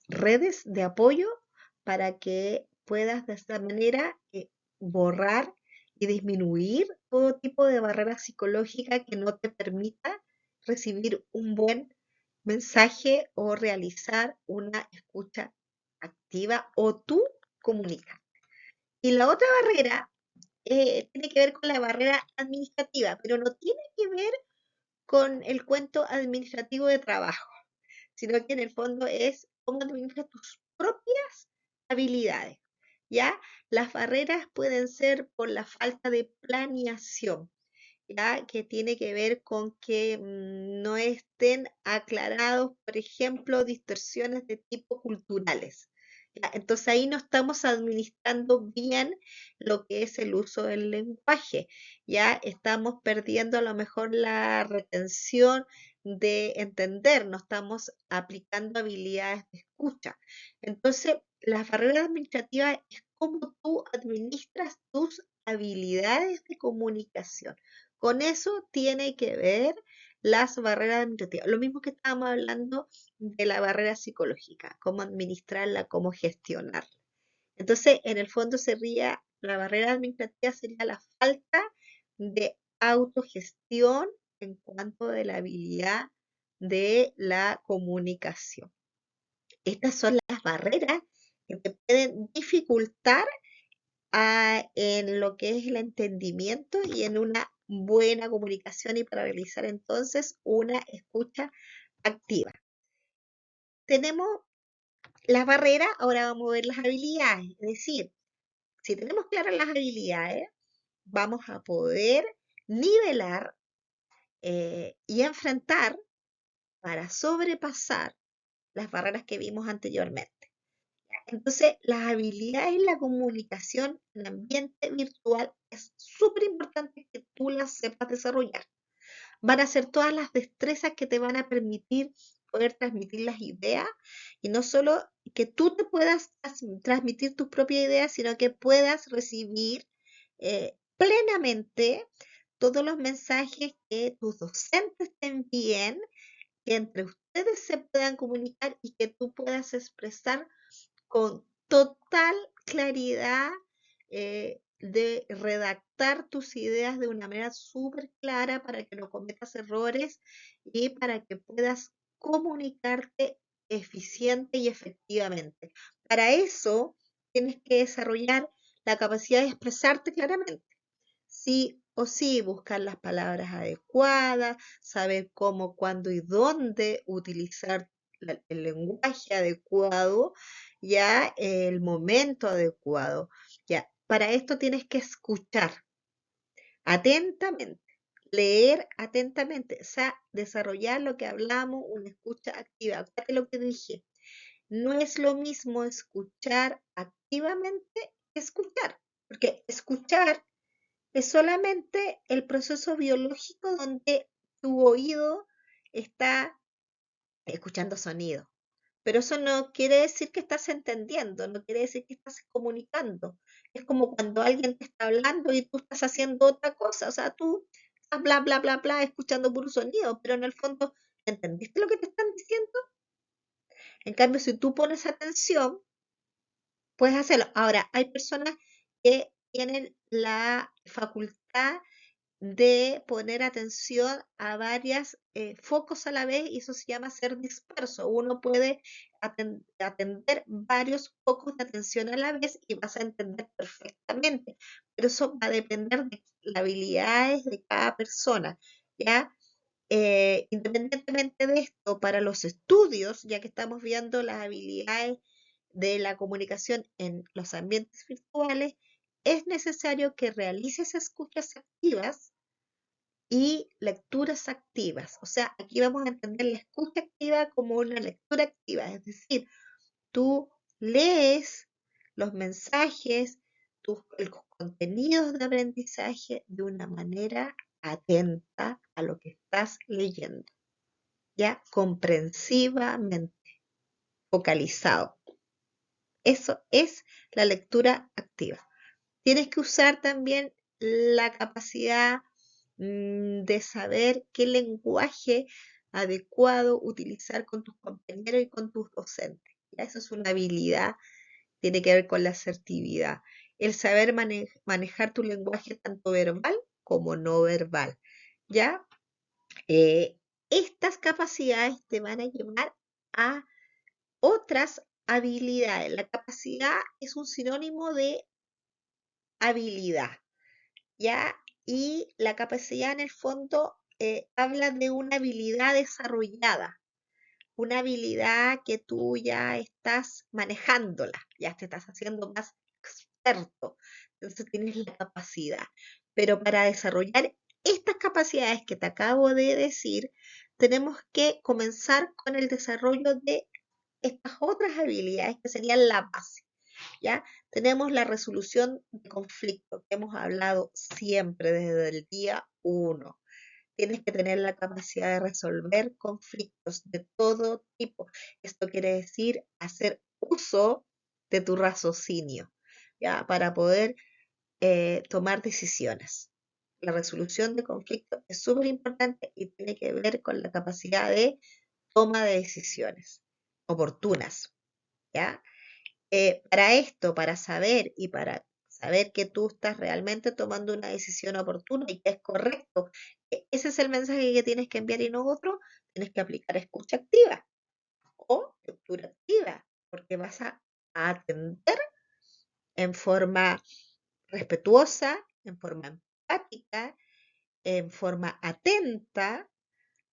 redes de apoyo para que puedas de esta manera borrar y disminuir todo tipo de barrera psicológica que no te permita recibir un buen mensaje o realizar una escucha activa o tú comunicar. Y la otra barrera tiene que ver con la barrera administrativa, pero no tiene que ver con el cuento administrativo de trabajo, sino que en el fondo es cómo administras tus propias habilidades, ¿ya? Las barreras pueden ser por la falta de planeación, ¿ya? Que tiene que ver con que no estén aclarados, por ejemplo, distorsiones de tipo culturales. ¿Ya? Entonces ahí no estamos administrando bien lo que es el uso del lenguaje, ya estamos perdiendo a lo mejor la retención de entender, no estamos aplicando habilidades de escucha. Entonces, las barreras administrativas es cómo tú administras tus habilidades de comunicación. Con eso tiene que ver las barreras administrativas. Lo mismo que estábamos hablando de la barrera psicológica, cómo administrarla, cómo gestionarla. Entonces, en el fondo sería, la barrera administrativa sería la falta de autogestión en cuanto de la habilidad de la comunicación. Estas son las barreras que te pueden dificultar en lo que es el entendimiento y en una buena comunicación y para realizar entonces una escucha activa. Tenemos las barreras, ahora vamos a ver las habilidades. Es decir, si tenemos claras las habilidades, vamos a poder nivelar y enfrentar para sobrepasar las barreras que vimos anteriormente. Entonces, las habilidades en la comunicación en ambiente virtual es súper importante que tú las sepas desarrollar. Van a ser todas las destrezas que te van a permitir poder transmitir las ideas y no solo que tú te puedas transmitir tus propias ideas, sino que puedas recibir plenamente todos los mensajes que tus docentes te envíen, que entre ustedes se puedan comunicar y que tú puedas expresar con total claridad de redactar tus ideas de una manera súper clara para que no cometas errores y para que puedas comunicarte eficiente y efectivamente. Para eso tienes que desarrollar la capacidad de expresarte claramente. Sí o sí, buscar las palabras adecuadas, saber cómo, cuándo y dónde utilizar el lenguaje adecuado, ya el momento adecuado. Ya, para esto tienes que escuchar atentamente, leer atentamente, o sea, desarrollar lo que hablamos, una escucha activa. Acuérdate lo que dije. No es lo mismo escuchar activamente que escuchar, porque escuchar es solamente el proceso biológico donde tu oído está escuchando sonido. Pero eso no quiere decir que estás entendiendo, no quiere decir que estás comunicando. Es como cuando alguien te está hablando y tú estás haciendo otra cosa. O sea, tú estás bla, bla, bla, bla, escuchando puro sonido, pero en el fondo, ¿entendiste lo que te están diciendo? En cambio, si tú pones atención, puedes hacerlo. Ahora, hay personas que tienen la facultad de poner atención a varios focos a la vez y eso se llama ser disperso. Uno puede atender varios focos de atención a la vez y vas a entender perfectamente, pero eso va a depender de las habilidades de cada persona, ¿ya? Independientemente de esto, para los estudios, ya que estamos viendo las habilidades de la comunicación en los ambientes virtuales, es necesario que realices escuchas activas y lecturas activas. O sea, aquí vamos a entender la escucha activa como una lectura activa, es decir, tú lees los mensajes, los contenidos de aprendizaje de una manera atenta a lo que estás leyendo, ya comprensivamente, focalizado. Eso es la lectura activa. Tienes que usar también la capacidad de saber qué lenguaje adecuado utilizar con tus compañeros y con tus docentes. ¿Ya? Eso es una habilidad, tiene que ver con la asertividad. El saber manejar tu lenguaje tanto verbal como no verbal. ¿Ya? Eh, Estas capacidades te van a llevar a otras habilidades. La capacidad es un sinónimo de habilidad. ¿Ya? Y la capacidad en el fondo habla de una habilidad desarrollada, una habilidad que tú ya estás manejándola, ya te estás haciendo más experto, entonces tienes la capacidad. Pero para desarrollar estas capacidades que te acabo de decir, tenemos que comenzar con el desarrollo de estas otras habilidades que serían la base. ¿Ya? Tenemos la resolución de conflictos que hemos hablado siempre desde el día uno. Tienes que tener la capacidad de resolver conflictos de todo tipo. Esto quiere decir hacer uso de tu raciocinio, ¿ya? Para poder tomar decisiones. La resolución de conflictos es súper importante y tiene que ver con la capacidad de toma de decisiones oportunas, ¿ya? Para esto, para saber y para saber que tú estás realmente tomando una decisión oportuna y que es correcto, ese es el mensaje que tienes que enviar y no otro, tienes que aplicar escucha activa o lectura activa, porque vas a atender en forma respetuosa, en forma empática en forma atenta,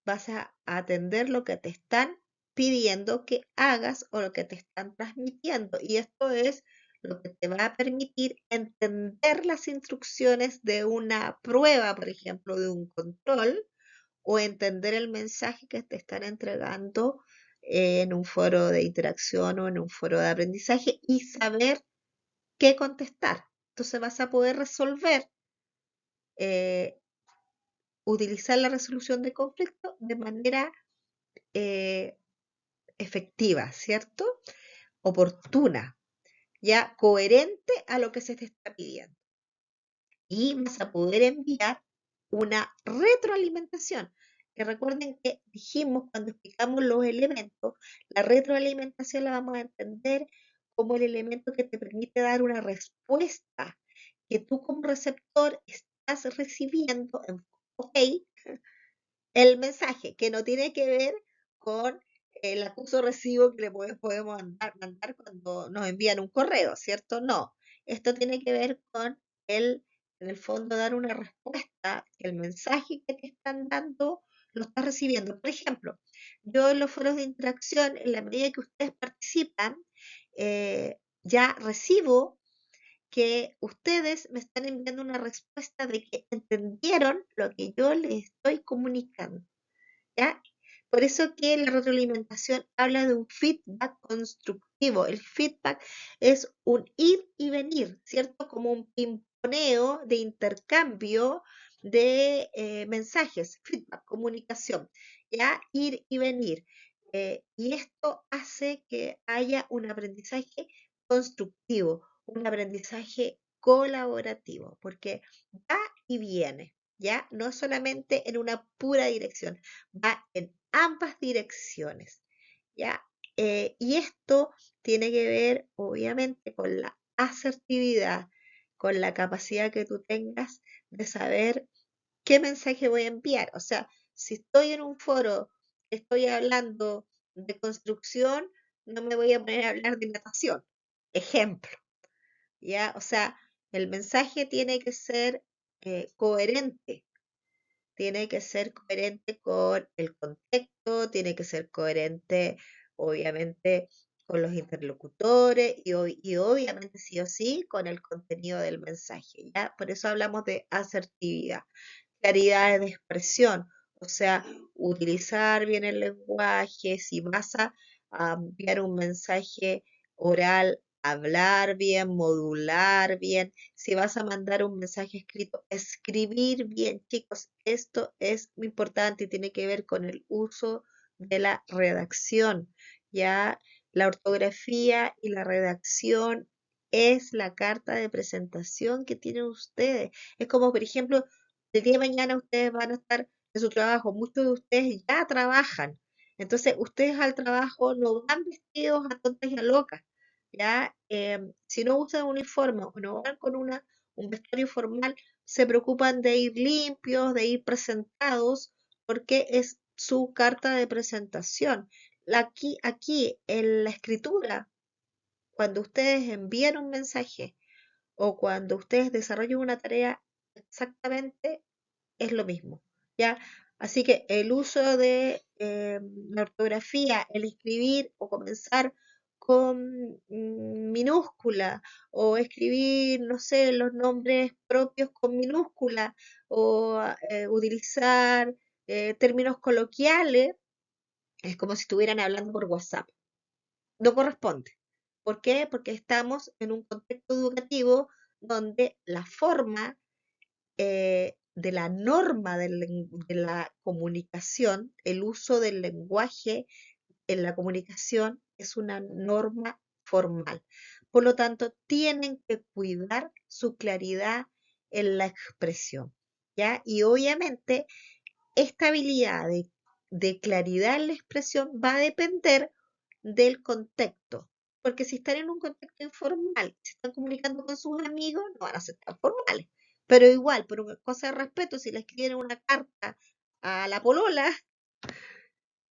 vas a atender lo que te están pidiendo que hagas o lo que te están transmitiendo. Y esto es lo que te va a permitir entender las instrucciones de una prueba, por ejemplo, de un control, o entender el mensaje que te están entregando en un foro de interacción o en un foro de aprendizaje y saber qué contestar. Entonces vas a poder resolver, eh, utilizar la resolución de conflictos de manera eh, efectiva, ¿cierto? Oportuna, ya coherente a lo que se te está pidiendo. Y vas a poder enviar una retroalimentación. Que recuerden que dijimos cuando explicamos los elementos, la retroalimentación la vamos a entender como el elemento que te permite dar una respuesta que tú como receptor estás recibiendo en ok, el mensaje, que no tiene que ver con el acuso recibo que le podemos mandar cuando nos envían un correo, ¿cierto? No, esto tiene que ver con en el fondo, dar una respuesta, que el mensaje que te están dando lo estás recibiendo. Por ejemplo, yo en los foros de interacción, en la medida que ustedes participan, ya recibo que ustedes me están enviando una respuesta de que entendieron lo que yo les estoy comunicando. ¿Ya? Por eso que la retroalimentación habla de un feedback constructivo. El feedback es un ir y venir, ¿cierto? Como un pimponeo de intercambio de mensajes, feedback, comunicación, ¿ya? Ir y venir. Y esto hace que haya un aprendizaje constructivo, un aprendizaje colaborativo, porque va y viene, ¿ya? No solamente en una pura dirección, va en ambas direcciones, ¿ya? Y esto tiene que ver, obviamente, con la asertividad, con la capacidad que tú tengas de saber qué mensaje voy a enviar. O sea, si estoy en un foro, estoy hablando de construcción, no me voy a poner a hablar de natación. Ejemplo, ¿ya? O sea, el mensaje tiene que ser coherente con el contexto, tiene que ser coherente, obviamente, con los interlocutores y obviamente sí o sí con el contenido del mensaje, ¿ya? Por eso hablamos de asertividad, claridad de expresión, o sea, utilizar bien el lenguaje, si vas a enviar un mensaje oral, hablar bien, modular bien, si vas a mandar un mensaje escrito, escribir bien, chicos, esto es muy importante y tiene que ver con el uso de la redacción, ya la ortografía y la redacción es la carta de presentación que tienen ustedes. Es como, por ejemplo, el día de mañana ustedes van a estar en su trabajo, muchos de ustedes ya trabajan, entonces ustedes al trabajo no van vestidos a tontas y a locas, ¿ya? Si no usan uniforme o no van con un vestuario formal, se preocupan de ir limpios, de ir presentados, porque es su carta de presentación. Aquí en la escritura, cuando ustedes envían un mensaje o cuando ustedes desarrollan una tarea, exactamente es lo mismo, ¿ya? Así que el uso de la ortografía, el escribir o comenzar con minúscula o escribir, no sé, los nombres propios con minúscula o utilizar términos coloquiales, es como si estuvieran hablando por WhatsApp. No corresponde. ¿Por qué? Porque estamos en un contexto educativo donde la forma de la norma de la comunicación, el uso del lenguaje en la comunicación es una norma formal. Por lo tanto, tienen que cuidar su claridad en la expresión, ¿ya? Y obviamente esta habilidad de claridad en la expresión va a depender del contexto. Porque si están en un contexto informal, se están comunicando con sus amigos, no van a ser tan formales. Pero igual, por una cosa de respeto, si le escriben una carta a la polola,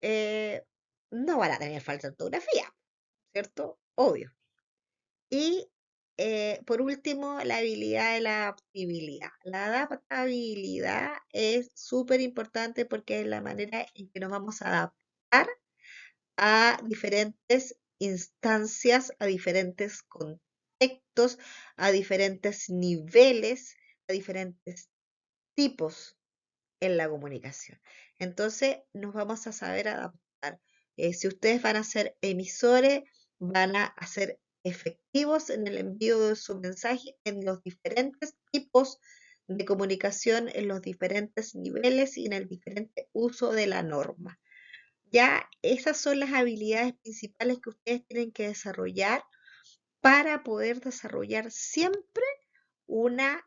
eh, no van a tener falta de ortografía, ¿cierto? Obvio. Y por último, la habilidad de la adaptabilidad. La adaptabilidad es súper importante porque es la manera en que nos vamos a adaptar a diferentes instancias, a diferentes contextos, a diferentes niveles, a diferentes tipos en la comunicación. Entonces, nos vamos a saber adaptar. Si ustedes van a ser emisores, van a ser efectivos en el envío de su mensaje en los diferentes tipos de comunicación, en los diferentes niveles y en el diferente uso de la norma. Ya esas son las habilidades principales que ustedes tienen que desarrollar para poder desarrollar siempre una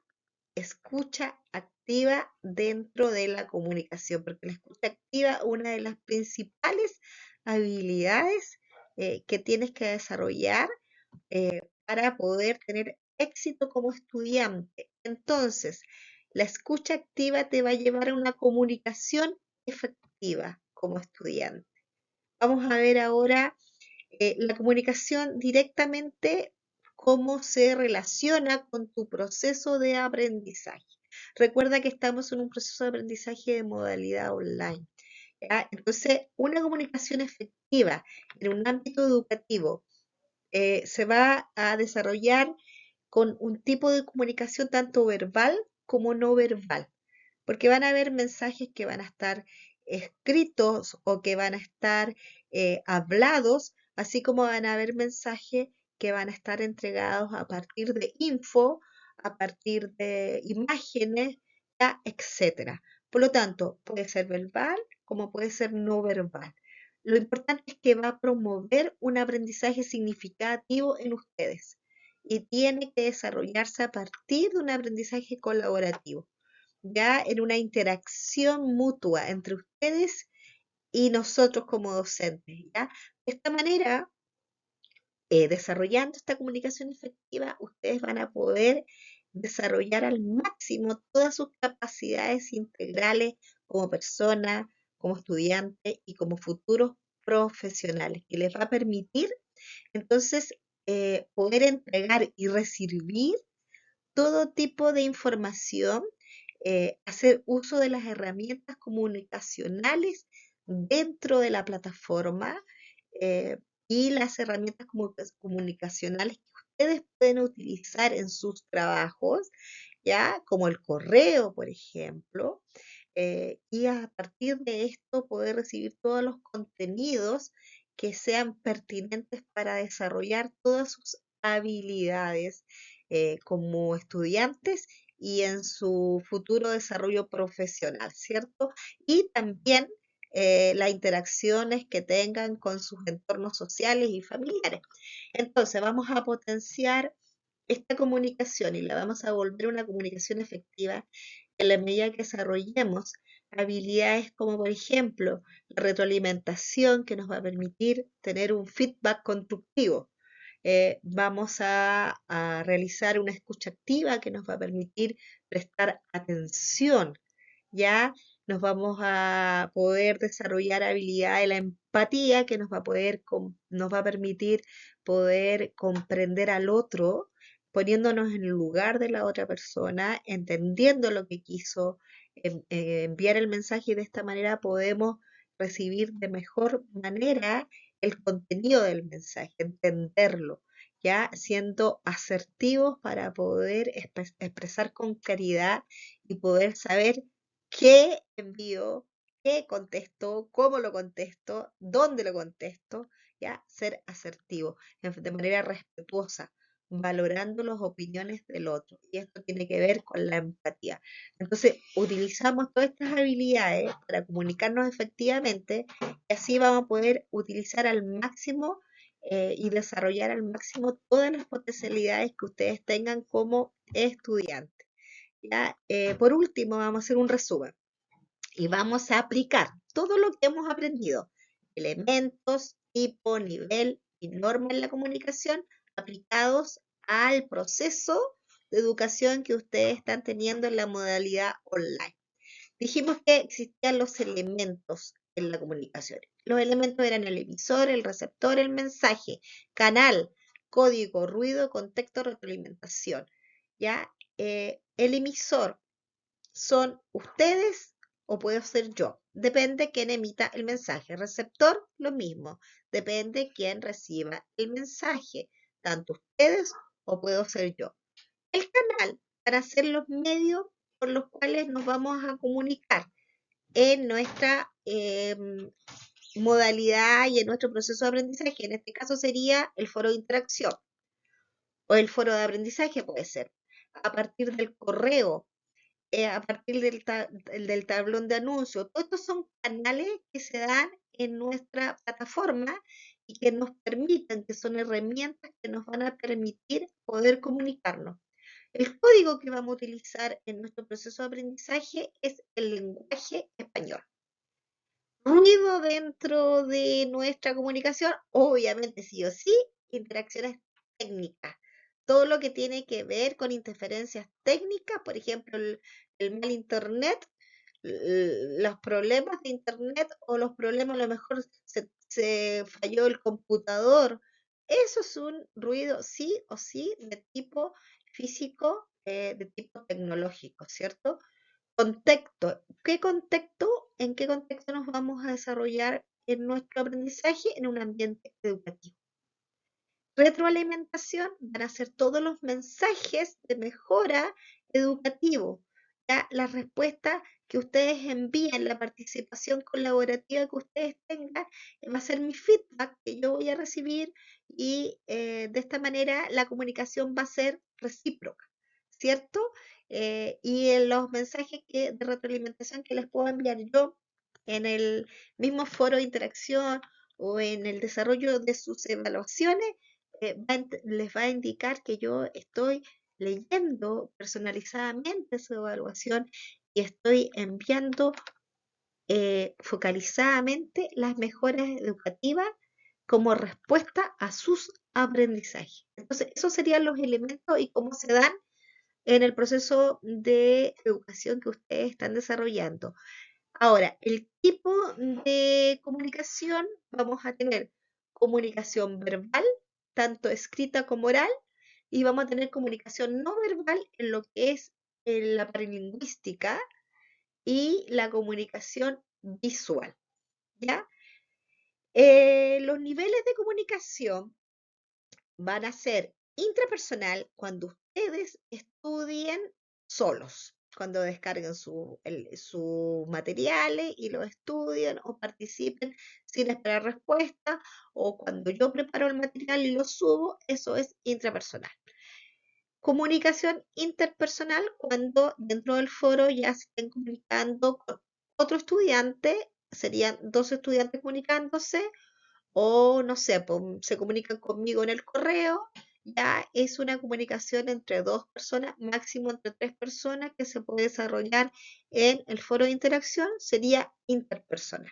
escucha activa dentro de la comunicación, porque la escucha activa es una de las principales habilidades que tienes que desarrollar para poder tener éxito como estudiante. Entonces, la escucha activa te va a llevar a una comunicación efectiva como estudiante. Vamos a ver ahora la comunicación directamente, cómo se relaciona con tu proceso de aprendizaje. Recuerda que estamos en un proceso de aprendizaje de modalidad online. ¿Ya? Entonces, una comunicación efectiva en un ámbito educativo se va a desarrollar con un tipo de comunicación tanto verbal como no verbal, porque van a haber mensajes que van a estar escritos o que van a estar hablados, así como van a haber mensajes que van a estar entregados a partir de info, a partir de imágenes, ya, etcétera. Por lo tanto, puede ser verbal como puede ser no verbal. Lo importante es que va a promover un aprendizaje significativo en ustedes y tiene que desarrollarse a partir de un aprendizaje colaborativo, ya en una interacción mutua entre ustedes y nosotros como docentes, ¿ya? De esta manera, desarrollando esta comunicación efectiva, ustedes van a poder desarrollar al máximo todas sus capacidades integrales como persona, como estudiante y como futuros profesionales, que les va a permitir entonces poder entregar y recibir todo tipo de información, hacer uso de las herramientas comunicacionales dentro de la plataforma eh, y las herramientas comunicacionales que ustedes pueden utilizar en sus trabajos, ya como el correo, por ejemplo, y a partir de esto poder recibir todos los contenidos que sean pertinentes para desarrollar todas sus habilidades como estudiantes y en su futuro desarrollo profesional, ¿cierto? Y también las interacciones que tengan con sus entornos sociales y familiares. Entonces, vamos a potenciar esta comunicación y la vamos a volver una comunicación efectiva en la medida que desarrollemos habilidades como, por ejemplo, la retroalimentación que nos va a permitir tener un feedback constructivo. Vamos a realizar una escucha activa que nos va a permitir prestar atención, ¿ya? Nos vamos a poder desarrollar habilidad de la empatía que nos va a permitir poder comprender al otro, poniéndonos en el lugar de la otra persona, entendiendo lo que quiso enviar el mensaje y de esta manera podemos recibir de mejor manera el contenido del mensaje, entenderlo, ya siendo asertivos para poder expresar con claridad y poder saber qué envío, qué contesto, cómo lo contesto, dónde lo contesto, ya ser asertivo, de manera respetuosa, valorando las opiniones del otro. Y esto tiene que ver con la empatía. Entonces, utilizamos todas estas habilidades para comunicarnos efectivamente y así vamos a poder utilizar al máximo y desarrollar al máximo todas las potencialidades que ustedes tengan como estudiantes. ¿Ya? Por último, vamos a hacer un resumen y vamos a aplicar todo lo que hemos aprendido, elementos, tipo, nivel y norma en la comunicación aplicados al proceso de educación que ustedes están teniendo en la modalidad online. Dijimos que existían los elementos en la comunicación. Los elementos eran el emisor, el receptor, el mensaje, canal, código, ruido, contexto, retroalimentación. ¿Ya? El emisor son ustedes o puedo ser yo. Depende quién emita el mensaje. Receptor, lo mismo. Depende quién reciba el mensaje. Tanto ustedes o puedo ser yo. El canal para ser los medios por los cuales nos vamos a comunicar en nuestra modalidad y en nuestro proceso de aprendizaje. En este caso sería el foro de interacción o el foro de aprendizaje puede ser a partir del correo, a partir del tablón de anuncios. Todos estos son canales que se dan en nuestra plataforma y que nos permiten, que son herramientas que nos van a permitir poder comunicarnos. El código que vamos a utilizar en nuestro proceso de aprendizaje es el lenguaje español. Ruido dentro de nuestra comunicación, obviamente sí o sí, interacciones técnicas. Todo lo que tiene que ver con interferencias técnicas, por ejemplo, el mal internet, los problemas de internet o los problemas, a lo mejor se falló el computador. Eso es un ruido sí o sí de tipo físico, de tipo tecnológico, ¿cierto? Contexto. ¿Qué contexto? ¿En qué contexto nos vamos a desarrollar en nuestro aprendizaje? En un ambiente educativo. Retroalimentación van a ser todos los mensajes de mejora educativo. Ya la respuesta que ustedes envíen, la participación colaborativa que ustedes tengan, va a ser mi feedback que yo voy a recibir y de esta manera la comunicación va a ser recíproca, ¿cierto? Y en los mensajes de retroalimentación que les puedo enviar yo en el mismo foro de interacción o en el desarrollo de sus evaluaciones, les va a indicar que yo estoy leyendo personalizadamente su evaluación y estoy enviando focalizadamente las mejoras educativas como respuesta a sus aprendizajes. Entonces, esos serían los elementos y cómo se dan en el proceso de educación que ustedes están desarrollando. Ahora, el tipo de comunicación, vamos a tener comunicación verbal, tanto escrita como oral, y vamos a tener comunicación no verbal en lo que es la paralingüística y la comunicación visual, ¿ya? Los niveles de comunicación van a ser intrapersonal cuando ustedes estudien solos, cuando descarguen sus materiales y lo estudien o participen sin esperar respuesta, o cuando yo preparo el material y lo subo, eso es intrapersonal. Comunicación interpersonal cuando dentro del foro ya se estén comunicando con otro estudiante, serían dos estudiantes comunicándose, o no sé, se comunican conmigo en el correo, ya es una comunicación entre dos personas, máximo entre tres personas, que se puede desarrollar en el foro de interacción, sería interpersonal.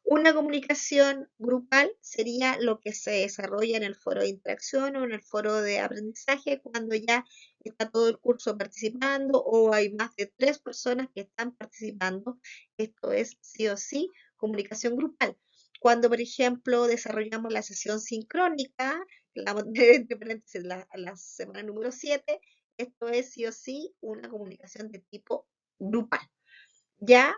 Una comunicación grupal sería lo que se desarrolla en el foro de interacción o en el foro de aprendizaje cuando ya está todo el curso participando o hay más de tres personas que están participando. Esto es sí o sí comunicación grupal. Cuando, por ejemplo, desarrollamos la sesión sincrónica, entre paréntesis, la semana número 7, esto es sí o sí una comunicación de tipo grupal. Ya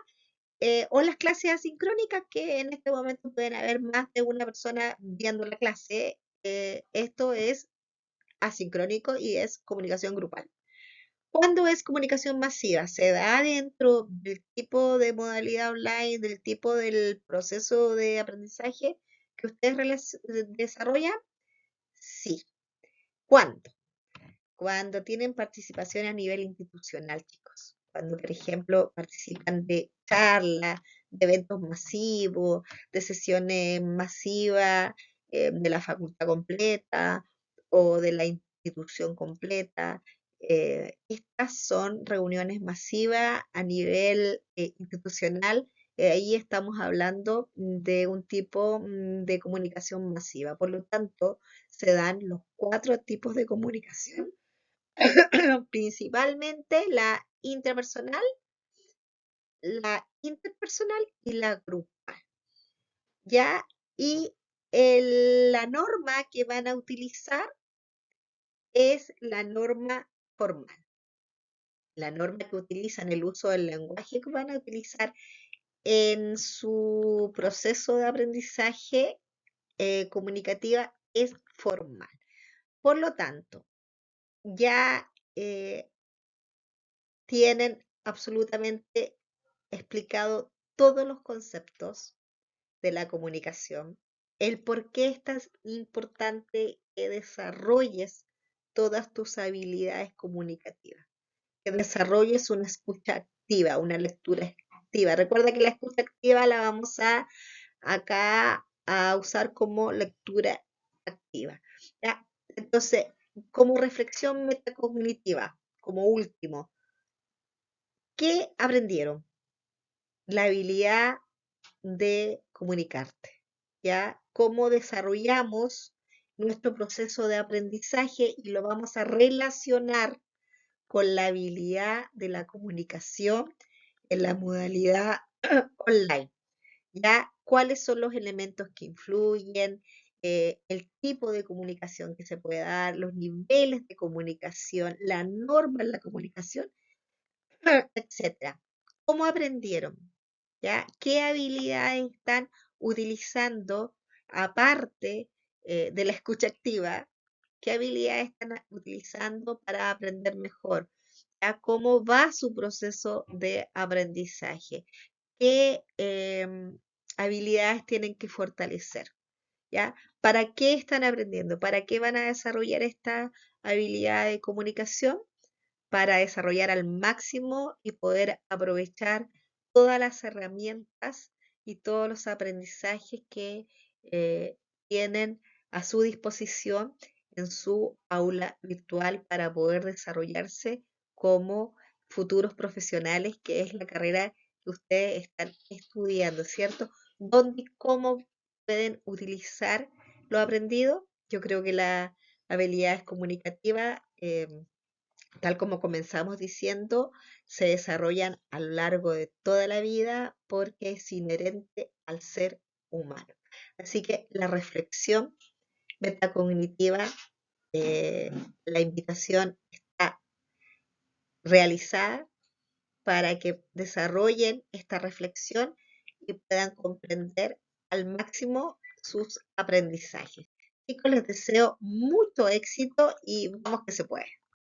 o las clases asincrónicas, que en este momento pueden haber más de una persona viendo la clase. Esto es asincrónico y es comunicación grupal. ¿Cuándo es comunicación masiva? ¿Se da dentro del tipo de modalidad online, del tipo del proceso de aprendizaje que ustedes desarrollan? Sí. ¿Cuándo? Cuando tienen participación a nivel institucional, chicos. Cuando, por ejemplo, participan de charlas, de eventos masivos, de sesiones masivas de la facultad completa o de la institución completa. Estas son reuniones masivas a nivel institucional. Ahí estamos hablando de un tipo de comunicación masiva. Por lo tanto, se dan los cuatro tipos de comunicación principalmente la intrapersonal, la interpersonal y la grupal. ¿Ya? Y La norma que van a utilizar es la norma formal. La norma que utilizan, el uso del lenguaje que van a utilizar en su proceso de aprendizaje comunicativa es formal. Por lo tanto, ya tienen absolutamente explicado todos los conceptos de la comunicación, el por qué es tan importante que desarrolles todas tus habilidades comunicativas, que desarrolles una escucha activa, una lectura activa. Recuerda que la escucha activa la vamos a acá a usar como lectura activa. ¿Ya? Entonces, como reflexión metacognitiva, como último, ¿qué aprendieron? La habilidad de comunicarte, ¿ya? Cómo desarrollamos nuestro proceso de aprendizaje y lo vamos a relacionar con la habilidad de la comunicación en la modalidad online, ¿ya? ¿Cuáles son los elementos que influyen? El tipo de comunicación que se puede dar, los niveles de comunicación, la norma en la comunicación, etcétera. ¿Cómo aprendieron? ¿Ya? ¿Qué habilidades están utilizando aparte de la escucha activa? ¿Qué habilidades están utilizando para aprender mejor? ¿Ya? ¿Cómo va su proceso de aprendizaje? ¿Qué habilidades tienen que fortalecer? ¿Ya? ¿Para qué están aprendiendo? ¿Para qué van a desarrollar esta habilidad de comunicación? Para desarrollar al máximo y poder aprovechar todas las herramientas y todos los aprendizajes que tienen a su disposición en su aula virtual para poder desarrollarse como futuros profesionales, que es la carrera que ustedes están estudiando, ¿cierto? ¿Dónde y cómo pueden utilizar lo aprendido? Yo creo que la habilidad comunicativa tal como comenzamos diciendo, se desarrollan a lo largo de toda la vida porque es inherente al ser humano. Así que la reflexión metacognitiva, la invitación está realizada para que desarrollen esta reflexión y puedan comprender al máximo sus aprendizajes. Chicos, les deseo mucho éxito y vamos que se puede.